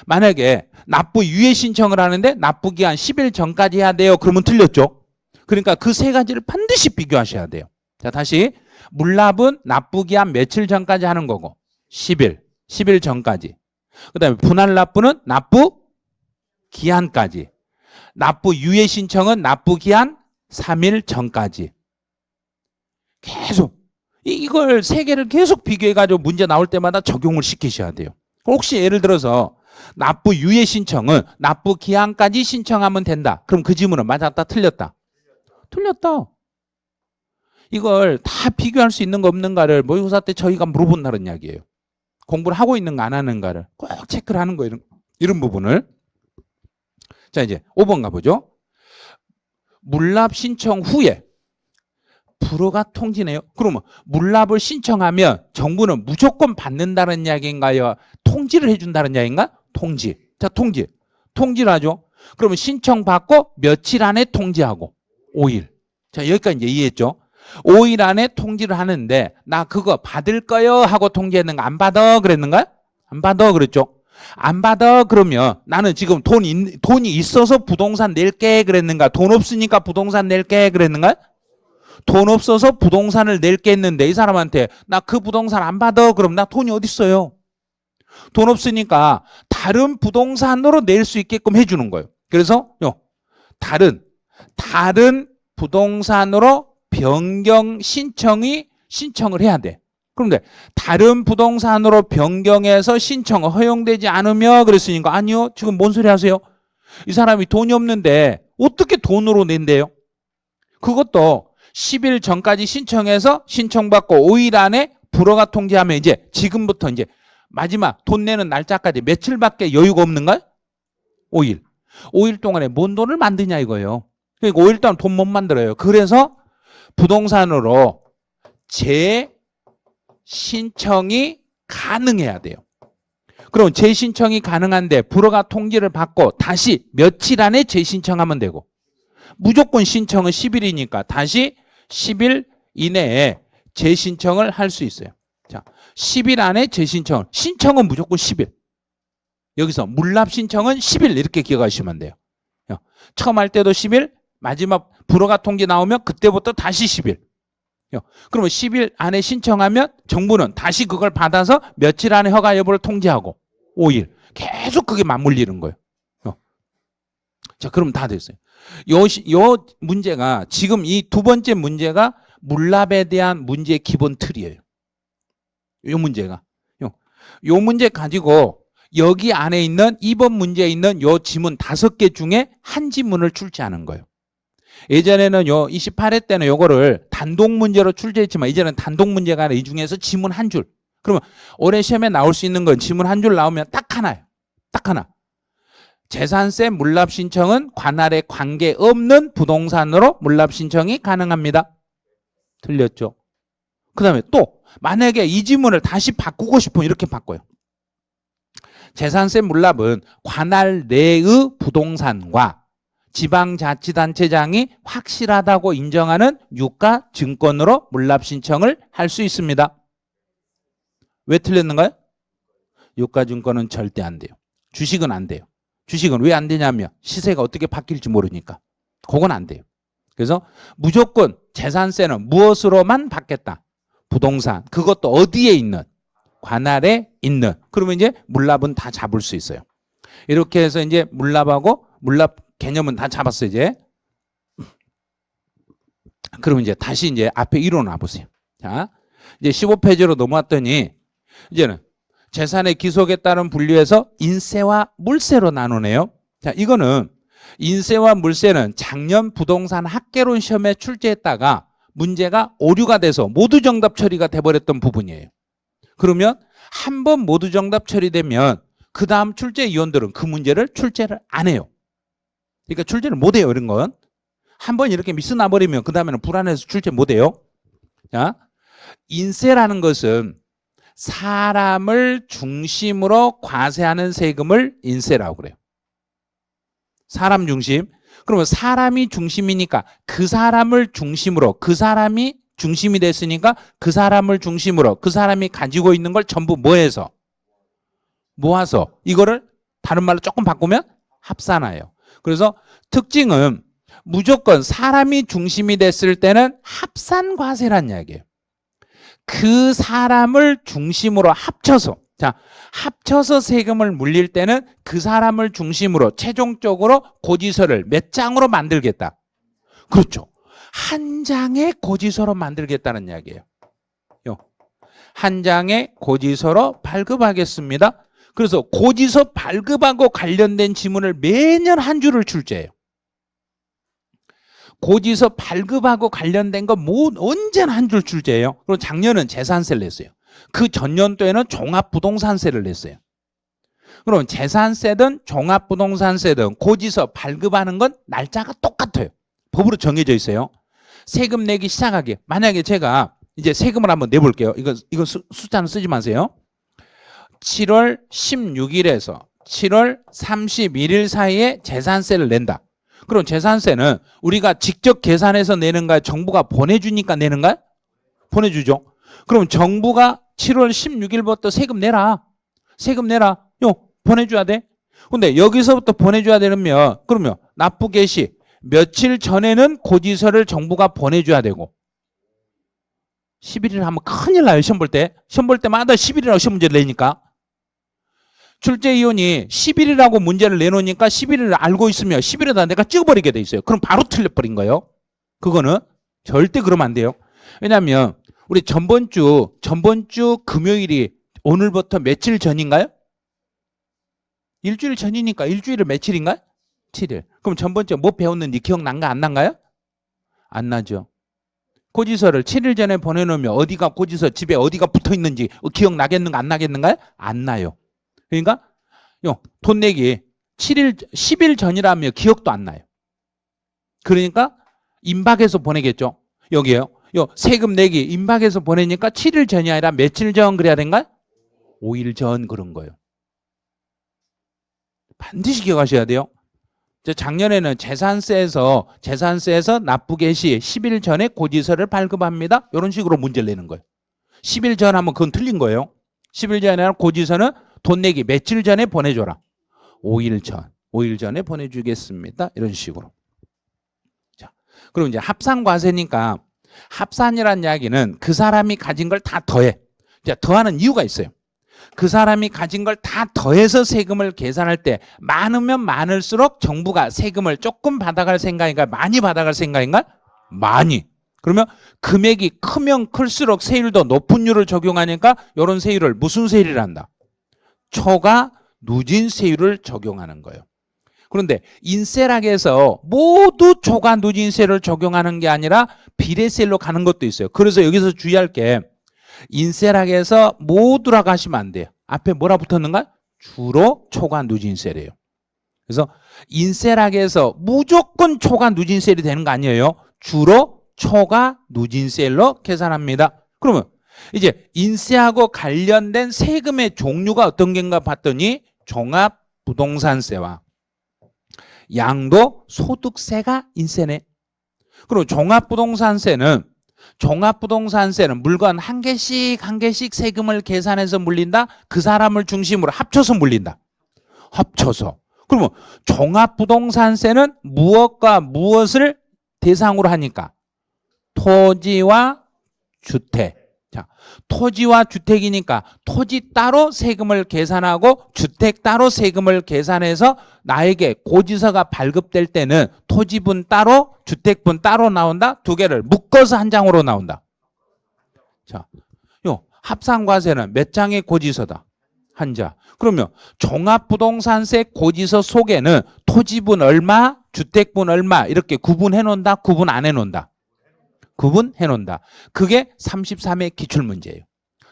만약에 납부 유예 신청을 하는데 납부기한 10일 전까지 해야 돼요. 그러면 틀렸죠. 그러니까 그 세 가지를 반드시 비교하셔야 돼요. 자, 다시 물납은 납부기한 며칠 전까지 하는 거고 10일 전까지. 그 다음에 분할납부는 납부기한까지. 납부 유예 신청은 납부기한 3일 전까지. 계속 이걸 세 개를 계속 비교해가지고 문제 나올 때마다 적용을 시키셔야 돼요. 혹시 예를 들어서 납부 유예 신청은 납부 기한까지 신청하면 된다. 그럼 그 지문은 맞았다, 틀렸다? 틀렸다. 이걸 다 비교할 수 있는 거 없는가를 모의고사 때 저희가 물어본다는 이야기예요. 공부를 하고 있는가 안 하는가를 꼭 체크를 하는 거예요. 이런 부분을. 자, 이제 5번 가보죠. 물납 신청 후에 불허가 통지네요. 그러면 물납을 신청하면 정부는 무조건 받는다는 이야기인가요? 통지를 해준다는 이야기인가? 통지. 자, 통지를 하죠. 그러면 신청받고 며칠 안에 통지하고 5일. 자, 여기까지 이제 이해했죠? 5일 안에 통지를 하는데 나 그거 받을 거요 하고 통지했는가? 안 받아 그랬는가? 안 받아 그랬죠? 안 받아 그러면 나는 지금 돈이 있어서 부동산 낼게 그랬는가? 돈 없으니까 부동산 낼게 그랬는가? 돈 없어서 부동산을 낼게 했는데 이 사람한테 나 그 부동산 안 받아 그럼 나 돈이 어디 있어요? 돈 없으니까 다른 부동산으로 낼 수 있게끔 해주는 거예요. 그래서 다른 부동산으로 변경 신청을 해야 돼. 그런데 다른 부동산으로 변경해서 신청 허용되지 않으며 그랬으니까 아니요. 지금 뭔 소리 하세요? 이 사람이 돈이 없는데 어떻게 돈으로 낸대요? 그것도 10일 전까지 신청해서 신청받고 5일 안에 불허가 통지하면 이제 지금부터 이제 마지막 돈 내는 날짜까지 며칠밖에 여유가 없는가? 5일. 5일 동안에 뭔 돈을 만드냐 이거예요. 그러니까 5일 동안 돈 못 만들어요. 그래서 부동산으로 재신청이 가능해야 돼요. 그럼 재신청이 가능한데 불허가 통지를 받고 다시 며칠 안에 재신청하면 되고 무조건 신청은 10일이니까 다시 10일 이내에 재신청을 할 수 있어요. 자, 10일 안에 신청은 무조건 10일. 여기서 물납 신청은 10일 이렇게 기억하시면 돼요. 처음 할 때도 10일, 마지막 불허가 통지 나오면 그때부터 다시 10일. 그러면 10일 안에 신청하면 정부는 다시 그걸 받아서 며칠 안에 허가 여부를 통지하고 5일. 계속 그게 맞물리는 거예요. 자, 그럼 다 됐어요. 요 문제가 지금 이 두 번째 문제가 물납에 대한 문제의 기본 틀이에요. 요 문제가. 요 문제 가지고 여기 안에 있는 2번 문제에 있는 요 지문 5개 중에 한 지문을 출제하는 거예요. 예전에는 요 28회 때는 요거를 단독 문제로 출제했지만 이제는 단독 문제가 아니라 이 중에서 지문 한 줄. 그러면 올해 시험에 나올 수 있는 건 지문 한 줄 나오면 딱 하나예요. 딱 하나. 재산세 물납 신청은 관할에 관계없는 부동산으로 물납 신청이 가능합니다. 틀렸죠? 그 다음에 또 만약에 이 지문을 다시 바꾸고 싶으면 이렇게 바꿔요. 재산세 물납은 관할 내의 부동산과 지방자치단체장이 확실하다고 인정하는 유가 증권으로 물납 신청을 할 수 있습니다. 왜 틀렸는가요? 유가 증권은 절대 안 돼요. 주식은 안 돼요. 주식은 왜 안 되냐면 시세가 어떻게 바뀔지 모르니까. 그건 안 돼요. 그래서 무조건 재산세는 무엇으로만 받겠다? 부동산. 그것도 어디에 있는? 관할에 있는. 그러면 이제 물납은 다 잡을 수 있어요. 이렇게 해서 이제 물납하고 물납 개념은 다 잡았어요, 이제. 그럼 이제 다시 이제 앞에 이론을 놔보세요. 자, 이제 15페이지로 넘어왔더니 이제는 재산의 기속에 따른 분류에서 인세와 물세로 나누네요. 자, 이거는 인세와 물세는 작년 부동산 학개론 시험에 출제했다가 문제가 오류가 돼서 모두 정답 처리가 돼버렸던 부분이에요. 그러면 한 번 모두 정답 처리되면 그 다음 출제위원들은 그 문제를 출제를 안 해요. 그러니까 출제를 못 해요, 이런 건. 한 번 이렇게 미스 나버리면 그 다음에는 불안해서 출제 못 해요. 자, 인세라는 것은 사람을 중심으로 과세하는 세금을 인세라고 그래요. 사람 중심. 그러면 사람이 중심이니까 그 사람을 중심으로, 그 사람이 중심이 됐으니까 그 사람을 중심으로 그 사람이 가지고 있는 걸 전부 뭐해서? 모아서 이거를 다른 말로 조금 바꾸면 합산하여. 그래서 특징은 무조건 사람이 중심이 됐을 때는 합산과세란 이야기예요. 그 사람을 중심으로 합쳐서, 자, 합쳐서 세금을 물릴 때는 그 사람을 중심으로 최종적으로 고지서를 몇 장으로 만들겠다. 그렇죠. 한 장의 고지서로 만들겠다는 이야기예요. 한 장의 고지서로 발급하겠습니다. 그래서 고지서 발급하고 관련된 지문을 매년 한 줄을 출제해요. 고지서 발급하고 관련된 거 언제나 한 줄 출제해요. 그리고 작년은 재산세를 냈어요. 그 전년도에는 종합부동산세를 냈어요. 그럼 재산세든 종합부동산세든 고지서 발급하는 건 날짜가 똑같아요. 법으로 정해져 있어요. 세금 내기 시작하기. 만약에 제가 이제 세금을 한번 내볼게요. 이거 숫자는 쓰지 마세요. 7월 16일에서 7월 31일 사이에 재산세를 낸다. 그럼 재산세는 우리가 직접 계산해서 내는가요? 정부가 보내주니까 내는가요? 보내주죠. 그럼 정부가 7월 16일부터 세금 내라. 세금 내라. 보내줘야 돼. 근데 여기서부터 보내줘야 되면 그러면 납부 개시 며칠 전에는 고지서를 정부가 보내줘야 되고 11일 하면 큰일 나요. 시험 볼 때. 시험 볼 때마다 11일이라고 시험 문제를 내니까. 출제위원이 10일이라고 문제를 내놓으니까 11일을 알고 있으면 10일에다 내가 찍어버리게 돼 있어요. 그럼 바로 틀려버린 거예요. 그거는 절대 그러면 안 돼요. 왜냐하면 우리 전번 주 금요일이 오늘부터 며칠 전인가요? 일주일 전이니까 일주일을 며칠인가요? 7일. 그럼 전번 주에 뭐 배웠는지 기억난가 안 난가요? 안 나죠. 고지서를 7일 전에 보내놓으면 어디가 고지서 집에 어디가 붙어있는지 기억나겠는가 안 나겠는가요? 안 나요. 그러니까 돈 내기 10일 전이라면 기억도 안 나요. 그러니까 임박해서 보내겠죠. 여기에요. 세금 내기 임박해서 보내니까 7일 전이 아니라 며칠 전 그래야 된가요? 5일 전 그런 거예요. 반드시 기억하셔야 돼요. 작년에는 재산세에서 납부 개시 10일 전에 고지서를 발급합니다. 이런 식으로 문제를 내는 거예요. 10일 전 하면 그건 틀린 거예요. 10일 전에 고지서는 돈 내기 며칠 전에 보내줘라. 5일 전에 보내주겠습니다. 이런 식으로. 자, 그럼 이제 합산과세니까 합산이란 이야기는 그 사람이 가진 걸 다 더해. 이제 더하는 이유가 있어요. 그 사람이 가진 걸 다 더해서 세금을 계산할 때 많으면 많을수록 정부가 세금을 조금 받아갈 생각인가 많이 받아갈 생각인가? 많이. 그러면 금액이 크면 클수록 세율도 높은 율을 적용하니까 이런 세율을 무슨 세율을 한다? 초과 누진세율을 적용하는 거예요. 그런데 인세락에서 모두 초과 누진세를 적용하는 게 아니라 비례세율로 가는 것도 있어요. 그래서 여기서 주의할 게 인세락에서 모두라고 하시면 안 돼요. 앞에 뭐라 붙었는가? 주로 초과 누진세래요. 그래서 인세락에서 무조건 초과 누진세율이 되는 거 아니에요. 주로 초과 누진세율로 계산합니다. 그러면 이제 인세하고 관련된 세금의 종류가 어떤 게인가 봤더니 종합부동산세와 양도소득세가 인세네. 그리고 종합부동산세는 물건 한 개씩 세금을 계산해서 물린다. 그 사람을 중심으로 합쳐서 물린다. 합쳐서. 그러면 종합부동산세는 무엇과 무엇을 대상으로 하니까 토지와 주택. 자, 토지와 주택이니까 토지 따로 세금을 계산하고 주택 따로 세금을 계산해서 나에게 고지서가 발급될 때는 토지분 따로 주택분 따로 나온다. 두 개를 묶어서 한 장으로 나온다. 자, 요 합산과세는 몇 장의 고지서다? 한 장. 그러면 종합부동산세 고지서 속에는 토지분 얼마, 주택분 얼마 이렇게 구분해 놓는다, 구분 안 해 놓는다. 구분해 놓는다. 그게 33의 기출문제예요.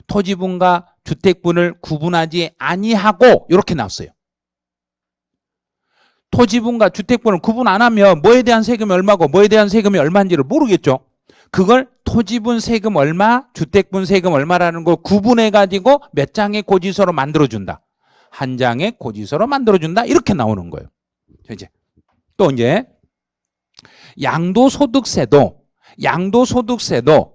토지분과 주택분을 구분하지 아니하고 이렇게 나왔어요. 토지분과 주택분을 구분 안 하면 뭐에 대한 세금이 얼마고 뭐에 대한 세금이 얼마인지를 모르겠죠. 그걸 토지분 세금 얼마, 주택분 세금 얼마라는 걸 구분해가지고 몇 장의 고지서로 만들어준다. 한 장의 고지서로 만들어준다. 이렇게 나오는 거예요. 이제 또 이제 양도소득세도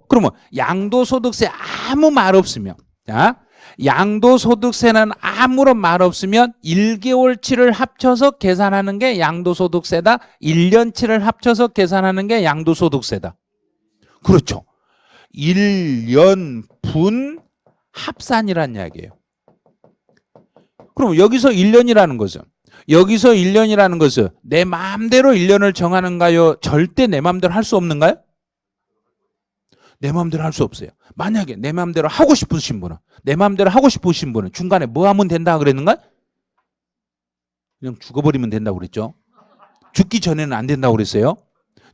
그러면 양도소득세 아무 말 없으면 자, 양도소득세는 아무런 말 없으면 1개월치를 합쳐서 계산하는 게 양도소득세다. 1년치를 합쳐서 계산하는 게 양도소득세다. 그렇죠. 1년 분 합산이란 이야기예요. 그럼 여기서 1년이라는 것은 내 마음대로 1년을 정하는가요? 절대 내 마음대로 할 수 없는가요? 내 마음대로 할 수 없어요. 만약에 내 마음대로 하고 싶으신 분은 중간에 뭐 하면 된다 그랬는가? 그냥 죽어버리면 된다고 그랬죠. 죽기 전에는 안 된다고 그랬어요.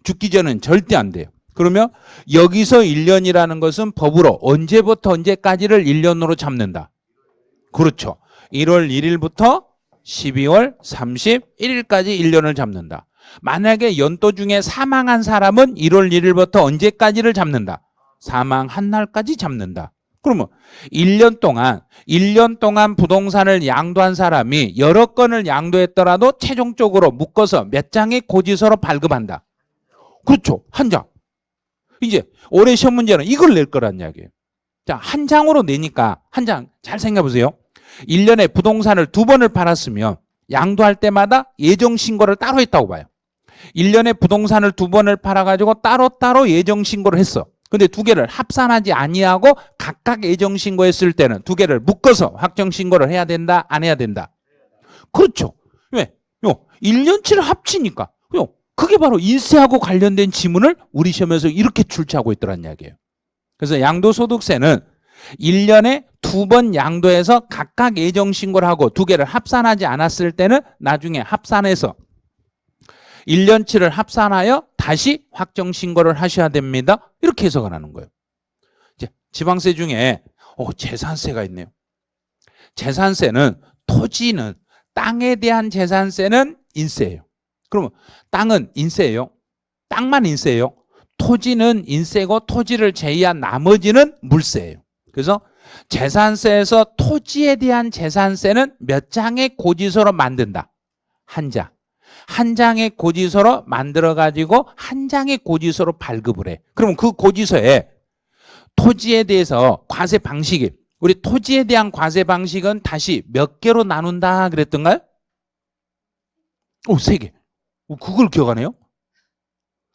죽기 전에는 절대 안 돼요. 그러면 여기서 1년이라는 것은 법으로 언제부터 언제까지를 1년으로 잡는다. 그렇죠. 1월 1일부터 12월 31일까지 1년을 잡는다. 만약에 연도 중에 사망한 사람은 1월 1일부터 언제까지를 잡는다. 사망한 날까지 잡는다. 그러면 1년 동안 부동산을 양도한 사람이 여러 건을 양도했더라도 최종적으로 묶어서 몇 장의 고지서로 발급한다. 그렇죠. 한 장. 이제 올해 시험 문제는 이걸 낼 거란 이야기예요. 자, 한 장으로 내니까 한 장 잘 생각해 보세요. 1년에 부동산을 2번을 팔았으면 양도할 때마다 예정신고를 따로 했다고 봐요. 1년에 부동산을 2번을 팔아가지고 따로따로 예정신고를 했어. 근데 두 개를 합산하지 아니하고 각각 예정신고했을 때는 두 개를 묶어서 확정신고를 해야 된다, 안 해야 된다? 그렇죠. 왜? 1년치를 합치니까. 그게 바로 인세하고 관련된 지문을 우리 시험에서 이렇게 출제하고 있더란 이야기예요. 그래서 양도소득세는 1년에 2번 양도해서 각각 예정신고를 하고 두 개를 합산하지 않았을 때는 나중에 합산해서 1년치를 합산하여 다시 확정신고를 하셔야 됩니다. 이렇게 해석을 하는 거예요. 이제 지방세 중에 재산세가 있네요. 재산세는 토지는 땅에 대한 재산세는 인세예요. 그러면 땅은 인세예요. 땅만 인세예요. 토지는 인세고 토지를 제외한 나머지는 물세예요. 그래서 재산세에서 토지에 대한 재산세는 몇 장의 고지서로 만든다? 한 장. 한 장의 고지서로 만들어가지고 한 장의 고지서로 발급을 해. 그러면 그 고지서에 토지에 대해서 과세 방식이, 우리 토지에 대한 과세 방식은 다시 몇 개로 나눈다 그랬던가요? 3개. 그걸 기억하네요?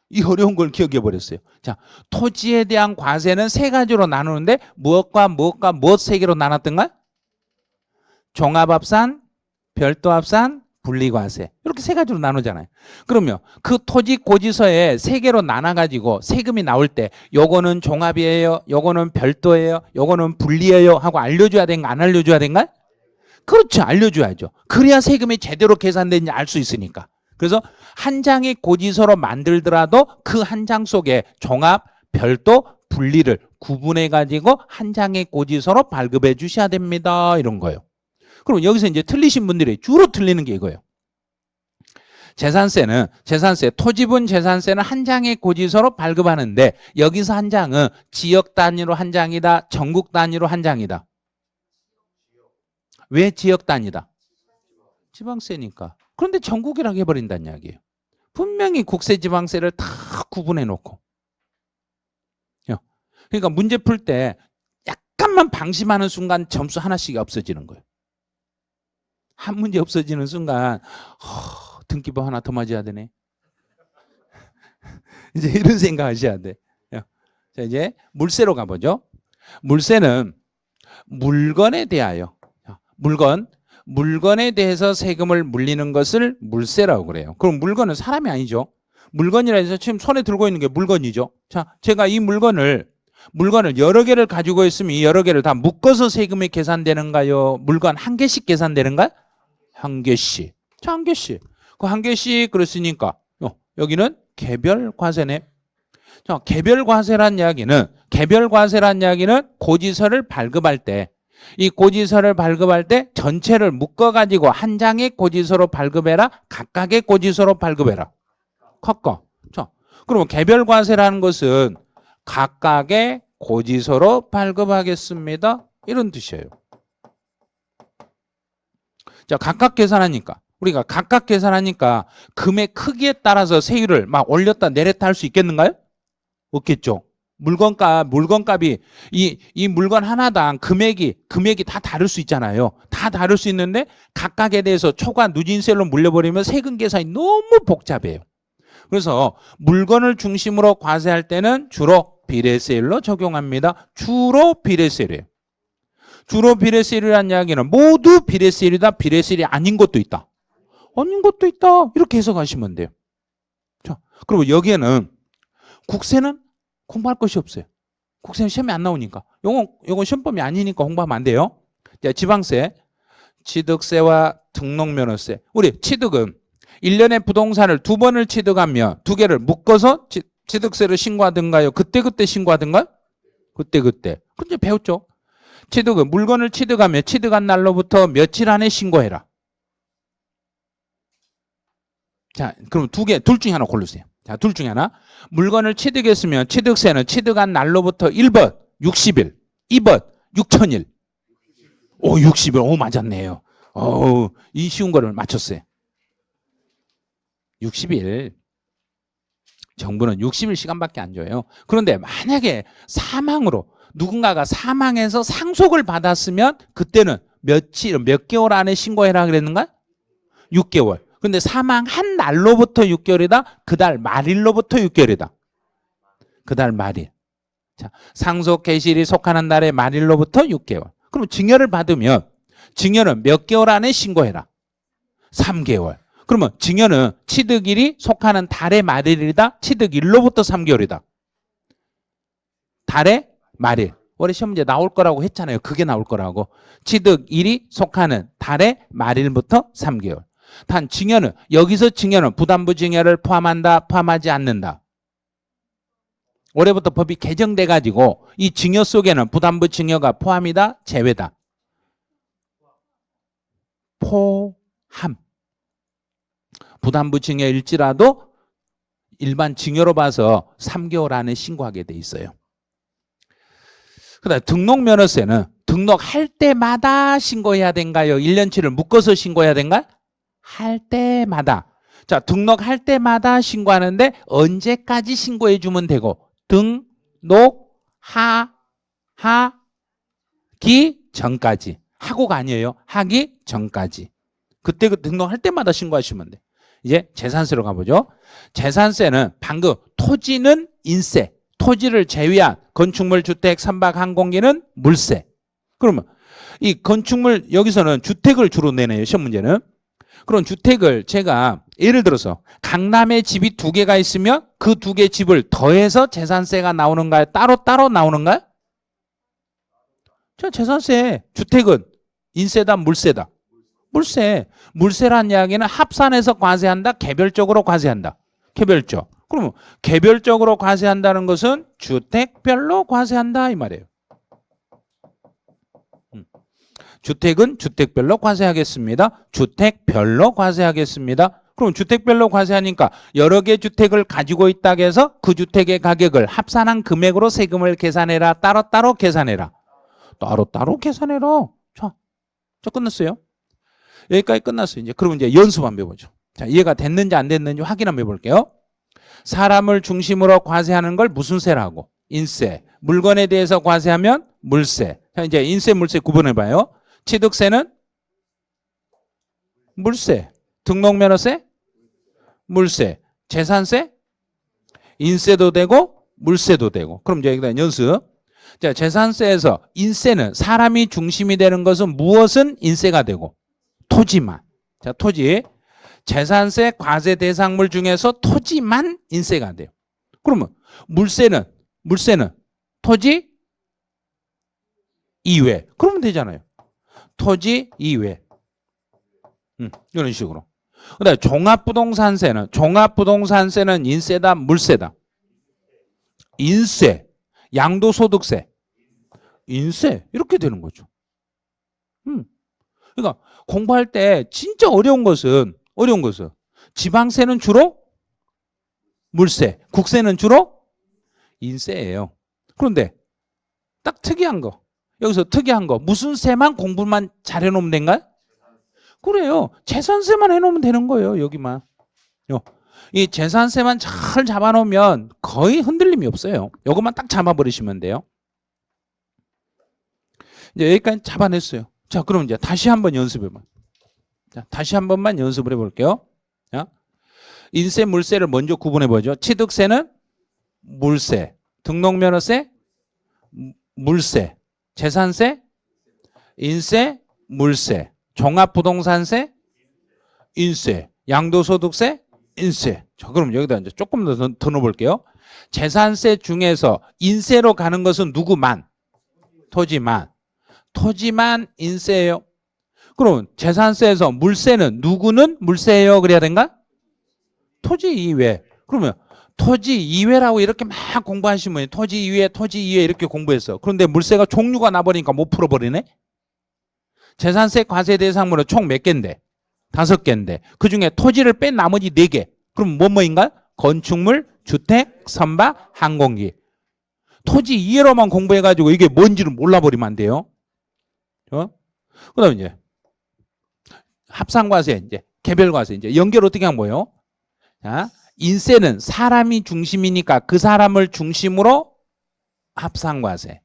이 어려운 걸 기억해 버렸어요. 자, 토지에 대한 과세는 3가지로 나누는데 무엇과 무엇 3개로 나눴던가요? 종합합산, 별도합산, 분리과세. 이렇게 3가지로 나누잖아요. 그러면 그 토지 고지서에 3개로 나눠가지고 세금이 나올 때 요거는 종합이에요, 요거는 별도예요, 요거는 분리예요 하고 알려줘야 된가 안 알려줘야 된가? 그렇죠. 알려줘야죠. 그래야 세금이 제대로 계산되는지 알 수 있으니까. 그래서 한 장의 고지서로 만들더라도 그 한 장 속에 종합, 별도, 분리를 구분해가지고 한 장의 고지서로 발급해 주셔야 됩니다. 이런 거예요. 그럼 여기서 이제 틀리신 분들이 주로 틀리는 게 이거예요. 재산세, 토지분 재산세는 한 장의 고지서로 발급하는데 여기서 한 장은 지역 단위로 한 장이다, 전국 단위로 한 장이다. 왜 지역 단위다? 지방세니까. 그런데 전국이라고 해버린다는 이야기예요. 분명히 국세 지방세를 다 구분해 놓고. 그러니까 문제 풀 때 약간만 방심하는 순간 점수 하나씩 없어지는 거예요. 한 문제 없어지는 순간 등기부 하나 더 맞아야 되네. 이제 이런 생각 하셔야 돼. 자, 이제 물세로 가보죠. 물세는 물건에 대하여 물건에 대해서 세금을 물리는 것을 물세라고 그래요. 그럼 물건은 사람이 아니죠. 물건이라 해서 지금 손에 들고 있는 게 물건이죠. 자, 제가 이 물건을 여러 개를 가지고 있으면 이 여러 개를 다 묶어서 세금이 계산되는가요? 물건 한 개씩 계산되는가? 한 개씩. 자, 한 개씩. 그 한 개씩 그랬으니까 여기는 개별과세네. 자, 개별과세란 이야기는 고지서를 발급할 때 이 고지서를 발급할 때 전체를 묶어가지고 한 장의 고지서로 발급해라. 각각의 고지서로 발급해라. 각각. 자, 그러면 개별과세라는 것은 각각의 고지서로 발급하겠습니다. 이런 뜻이에요. 자, 각각 계산하니까 우리가 각각 계산하니까 금액 크기에 따라서 세율을 막 올렸다 내렸다 할 수 있겠는가요? 없겠죠. 물건값이 이 물건 하나당 금액이 다 다를 수 있잖아요. 다 다를 수 있는데 각각에 대해서 초과 누진세로 물려버리면 세금 계산이 너무 복잡해요. 그래서 물건을 중심으로 과세할 때는 주로 비례세율로 적용합니다. 주로 비례세율이에요. 주로 비례세율이라는 이야기는 모두 비례세율이다. 비례세율이 아닌 것도 있다. 아닌 것도 있다. 이렇게 해석하시면 돼요. 자, 그리고 여기에는 국세는 공부할 것이 없어요. 국세는 시험에 안 나오니까. 요건 시험범위 아니니까 공부하면 안 돼요. 자, 지방세, 취득세와 등록면허세. 우리 취득은 1년에 부동산을 2번을 취득하면 2개를 묶어서 취득세를 신고하든가요? 그때 신고하든가요? 그때. 근데 배웠죠? 취득은 물건을 취득하면 취득한 날로부터 며칠 안에 신고해라. 자, 그럼 둘 중에 하나 고르세요. 자, 둘 중에 하나. 물건을 취득했으면 취득세는 취득한 날로부터 1번 60일, 2번 6천일. 오, 60일. 오, 맞았네요. 이 쉬운 거를 맞췄어요. 60일. 정부는 60일 시간밖에 안 줘요. 그런데 만약에 누군가가 사망해서 상속을 받았으면 그때는 몇 개월 안에 신고해라 그랬는가? 6개월. 근데 사망한 날로부터 6개월이다. 그달 말일로부터 6개월이다. 그달 말일. 자, 상속 개시일이 속하는 날의 말일로부터 6개월. 그럼 증여를 받으면 증여는 몇 개월 안에 신고해라. 3개월. 그러면 증여는 취득일이 속하는 달의 말일이다. 취득일로부터 3개월이다. 달의 말일. 올해 시험 문제 나올 거라고 했잖아요. 그게 나올 거라고. 취득일이 속하는 달의 말일부터 3개월. 단 증여는 여기서 증여는 부담부 증여를 포함한다, 포함하지 않는다. 올해부터 법이 개정돼 가지고 이 증여 속에는 부담부 증여가 포함이다, 제외다. 포함. 부담부 증여일지라도 일반 증여로 봐서 3개월 안에 신고하게 돼 있어요. 그다음에 등록면허세는 등록할 때마다 신고해야 된가요? 1년치를 묶어서 신고해야 된가? 할 때마다. 자, 등록할 때마다 신고하는데 언제까지 신고해 주면 되고 하기 전까지. 하고가 아니에요. 하기 전까지. 그때 등록할 때마다 신고하시면 돼. 이제 재산세로 가보죠. 재산세는 방금 토지는 인세, 토지를 제외한 건축물, 주택, 선박, 항공기는 물세. 그러면 이 건축물 여기서는 주택을 주로 내네요. 시험 문제는. 그런 주택을 제가 예를 들어서 강남에 집이 2개가 있으면 그 2개 집을 더해서 재산세가 나오는가요? 따로 나오는가요? 저 재산세. 주택은 인세다, 물세다. 물세란 이야기는 합산해서 과세한다, 개별적으로 과세한다. 개별적. 그러면 개별적으로 과세한다는 것은 주택별로 과세한다 이 말이에요. 주택은 주택별로 과세하겠습니다. 주택별로 과세하겠습니다. 그럼 주택별로 과세하니까 여러 개 주택을 가지고 있다고 해서 그 주택의 가격을 합산한 금액으로 세금을 계산해라. 따로따로 계산해라. 따로따로 계산해라. 자, 끝났어요. 여기까지 끝났어요. 이제 그럼 이제 연습 한번 해보죠. 자, 이해가 됐는지 안 됐는지 확인 한번 해볼게요. 사람을 중심으로 과세하는 걸 무슨 세라고? 인세. 물건에 대해서 과세하면 물세. 자, 이제 인세, 물세 구분해봐요. 취득세는 물세. 등록면허세? 물세. 재산세? 인세도 되고 물세도 되고. 그럼 이제 여기다 연습. 자, 재산세에서 인세는 사람이 중심이 되는 것은 무엇은 인세가 되고 토지만. 자, 토지. 재산세 과세 대상물 중에서 토지만 인세가 돼요. 그러면 물세는 토지 이외. 그러면 되잖아요. 토지 이외. 이런 식으로. 그다음에 종합부동산세는 인세다, 물세다. 인세. 양도소득세. 인세. 이렇게 되는 거죠. 그러니까 공부할 때 진짜 어려운 것은 지방세는 주로 물세, 국세는 주로 인세예요. 그런데 딱 특이한 거. 여기서 특이한 거. 무슨 세만 공부만 잘 해놓으면 된가요? 그래요. 재산세만 해놓으면 되는 거예요. 여기만. 이 재산세만 잘 잡아놓으면 거의 흔들림이 없어요. 이것만 딱 잡아버리시면 돼요. 이제 여기까지 잡아냈어요. 자, 그럼 이제 다시 한번 연습해봐. 자, 다시 한 번만 연습을 해볼게요. 자, 인세, 물세를 먼저 구분해보죠. 취득세는 물세, 등록면허세, 물세, 재산세, 인세, 물세, 종합부동산세, 인세, 양도소득세, 인세. 자, 그럼 여기다 이제 조금 더 넣어볼게요. 재산세 중에서 인세로 가는 것은 누구만? 토지만. 토지만 인세예요. 그럼 재산세에서 물세는 누구는 물세예요? 그래야 된가? 토지 이외. 그러면 토지 이외라고 이렇게 막 공부하시면 토지 이외 이렇게 공부했어. 그런데 물세가 종류가 나버리니까 못 풀어버리네. 재산세 과세 대상물은 총 몇 개인데? 5개인데 그 중에 토지를 뺀 나머지 4개. 그럼 뭐인가? 건축물, 주택, 선박, 항공기. 토지 이해로만 공부해가지고 이게 뭔지를 몰라버리면 안 돼요. 그 다음에 이제 합산과세, 이제 개별과세, 이제 연결 어떻게 하면 뭐예요? 자, 인세는 사람이 중심이니까 그 사람을 중심으로 합산과세.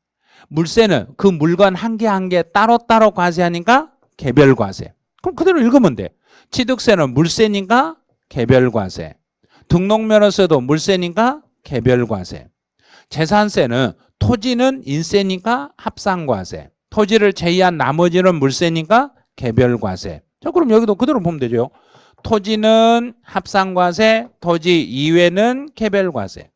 물세는 그 물건 한 개 한 개 따로따로 과세하니까 개별과세. 그럼 그대로 읽으면 돼. 취득세는 물세니까 개별과세. 등록면허세도 물세니까 개별과세. 재산세는 토지는 인세니까 합산과세. 토지를 제외한 나머지는 물세니까 개별과세. 자, 그럼 여기도 그대로 보면 되죠. 토지는 합산과세, 토지 이외는 개별과세.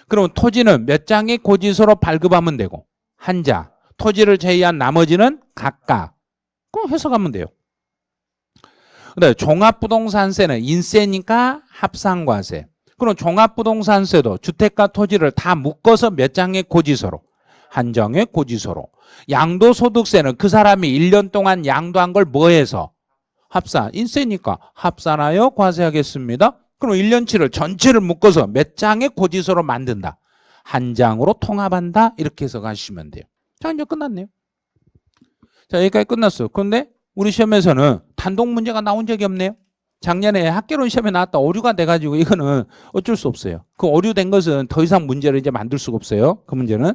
그럼 토지는 몇 장의 고지서로 발급하면 되고 한 장. 토지를 제외한 나머지는 각각. 그럼 해석하면 돼요. 그다음에 종합부동산세는 인세니까 합산과세. 그럼 종합부동산세도 주택과 토지를 다 묶어서 몇 장의 고지서로? 한 장의 고지서로. 양도소득세는 그 사람이 1년 동안 양도한 걸 뭐해서? 합산. 인세니까 합산하여 과세하겠습니다. 그럼 1년치를 전체를 묶어서 몇 장의 고지서로 만든다? 한 장으로 통합한다. 이렇게 해서 가시면 돼요. 자, 이제 끝났네요. 자, 여기까지 끝났어요. 그런데 우리 시험에서는 단독 문제가 나온 적이 없네요. 작년에 학개론 시험에 나왔다 오류가 돼가지고 이거는 어쩔 수 없어요. 그 오류된 것은 더 이상 문제를 이제 만들 수가 없어요. 그 문제는.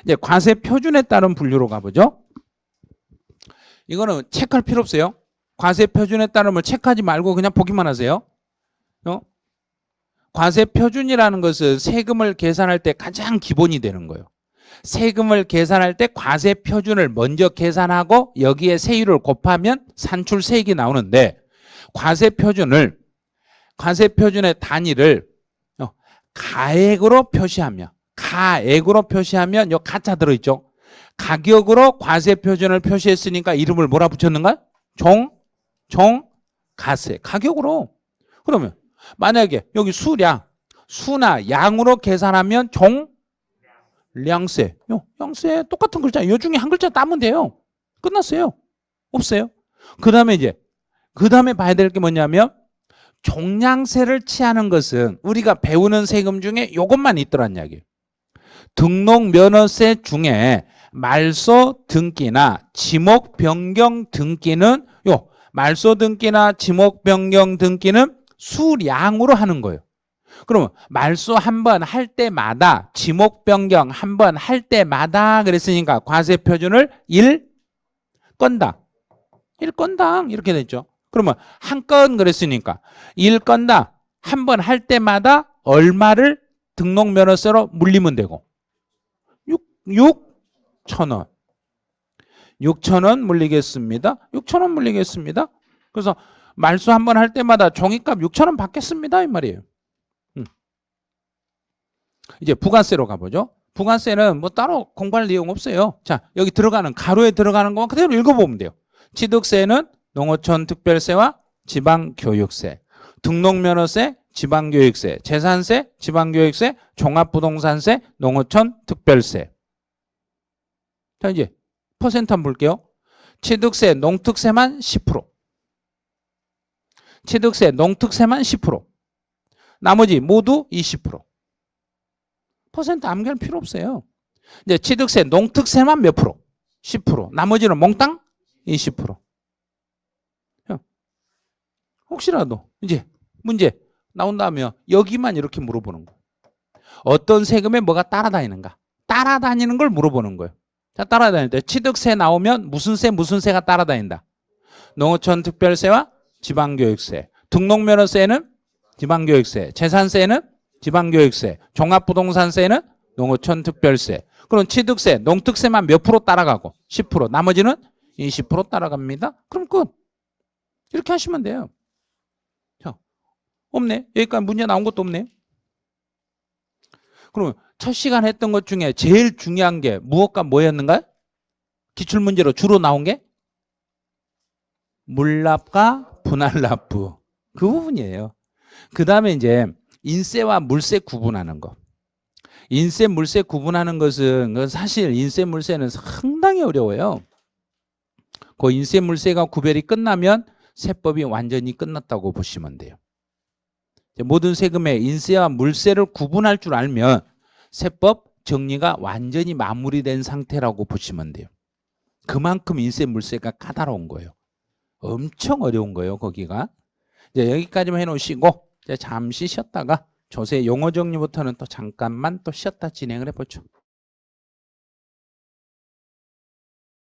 이제 과세 표준에 따른 분류로 가보죠. 이거는 체크할 필요 없어요. 과세 표준에 따름을 체크하지 말고 그냥 보기만 하세요. 과세 표준이라는 것은 세금을 계산할 때 가장 기본이 되는 거예요. 세금을 계산할 때 과세 표준을 먼저 계산하고 여기에 세율을 곱하면 산출세액이 나오는데 과세 표준의 단위를 가액으로 표시하면 요 가짜 들어있죠. 가격으로 과세 표준을 표시했으니까 이름을 뭐라 붙였는가? 종가세. 가격으로. 그러면 만약에 여기 수나 양으로 계산하면 량세. 양세 똑같은 글자. 이 중에 한 글자 따면 돼요. 끝났어요. 없어요. 그 다음에 봐야 될 게 뭐냐면 종량세를 취하는 것은 우리가 배우는 세금 중에 이것만 있더란 이야기예요. 등록면허세 중에 말소 등기나 지목 변경 등기는 말소 등기나 지목 변경 등기는 수량으로 하는 거예요. 그러면 말소 한 번 할 때마다 지목 변경 한 번 할 때마다 그랬으니까 과세 표준을 1건당 이렇게 됐죠. 그러면 한 건 그랬으니까 1건당 한 번 할 때마다 얼마를 등록면허세로 물리면 되고 6,000원. 6,000원 물리겠습니다. 6,000원 물리겠습니다. 그래서 말수 한번 할 때마다 종이값 6,000원 받겠습니다. 이 말이에요. 이제 부가세로 가보죠. 부가세는 뭐 따로 공부할 내용 없어요. 자, 여기 들어가는 가로에 들어가는 것만 그대로 읽어보면 돼요. 취득세는 농어촌 특별세와 지방교육세, 등록면허세, 지방교육세, 재산세, 지방교육세, 종합부동산세, 농어촌 특별세. 자, 이제 퍼센트 한번 볼게요. 취득세, 농특세만 10%. 취득세, 농특세만 10%. 나머지 모두 20%. 퍼센트 암기할 필요 없어요. 이제 취득세, 농특세만 몇 프로? 10%. 나머지는 몽땅 20%. 혹시라도 이제 문제 나온다면 여기만 이렇게 물어보는 거예요. 어떤 세금에 뭐가 따라다니는가? 따라다니는 걸 물어보는 거예요. 자, 따라다닐 때 취득세 나오면 무슨 세가 따라다닌다? 농어촌 특별세와 지방교육세. 등록면허세는 지방교육세. 재산세는 지방교육세. 종합부동산세는 농어촌 특별세. 그럼 취득세, 농특세만 몇 프로 따라가고 10%. 나머지는 20% 따라갑니다. 그럼 끝. 이렇게 하시면 돼요. 자, 없네. 여기까지 문제 나온 것도 없네. 그럼 첫 시간 했던 것 중에 제일 중요한 게 무엇과 뭐였는가요? 기출문제로 주로 나온 게 물납과 분할납부. 그 부분이에요. 그 다음에 이제 인세와 물세 구분하는 거. 인세, 물세 구분하는 것은 사실 인세, 물세는 상당히 어려워요. 그 인세, 물세가 구별이 끝나면 세법이 완전히 끝났다고 보시면 돼요. 모든 세금의 인세와 물세를 구분할 줄 알면 세법 정리가 완전히 마무리된 상태라고 보시면 돼요. 그만큼 인세, 물세가 까다로운 거예요. 엄청 어려운 거예요, 거기가. 이제 여기까지만 해놓으시고 이제 잠시 쉬었다가 조세 용어 정리부터는 또 잠깐만 또 쉬었다 진행을 해보죠.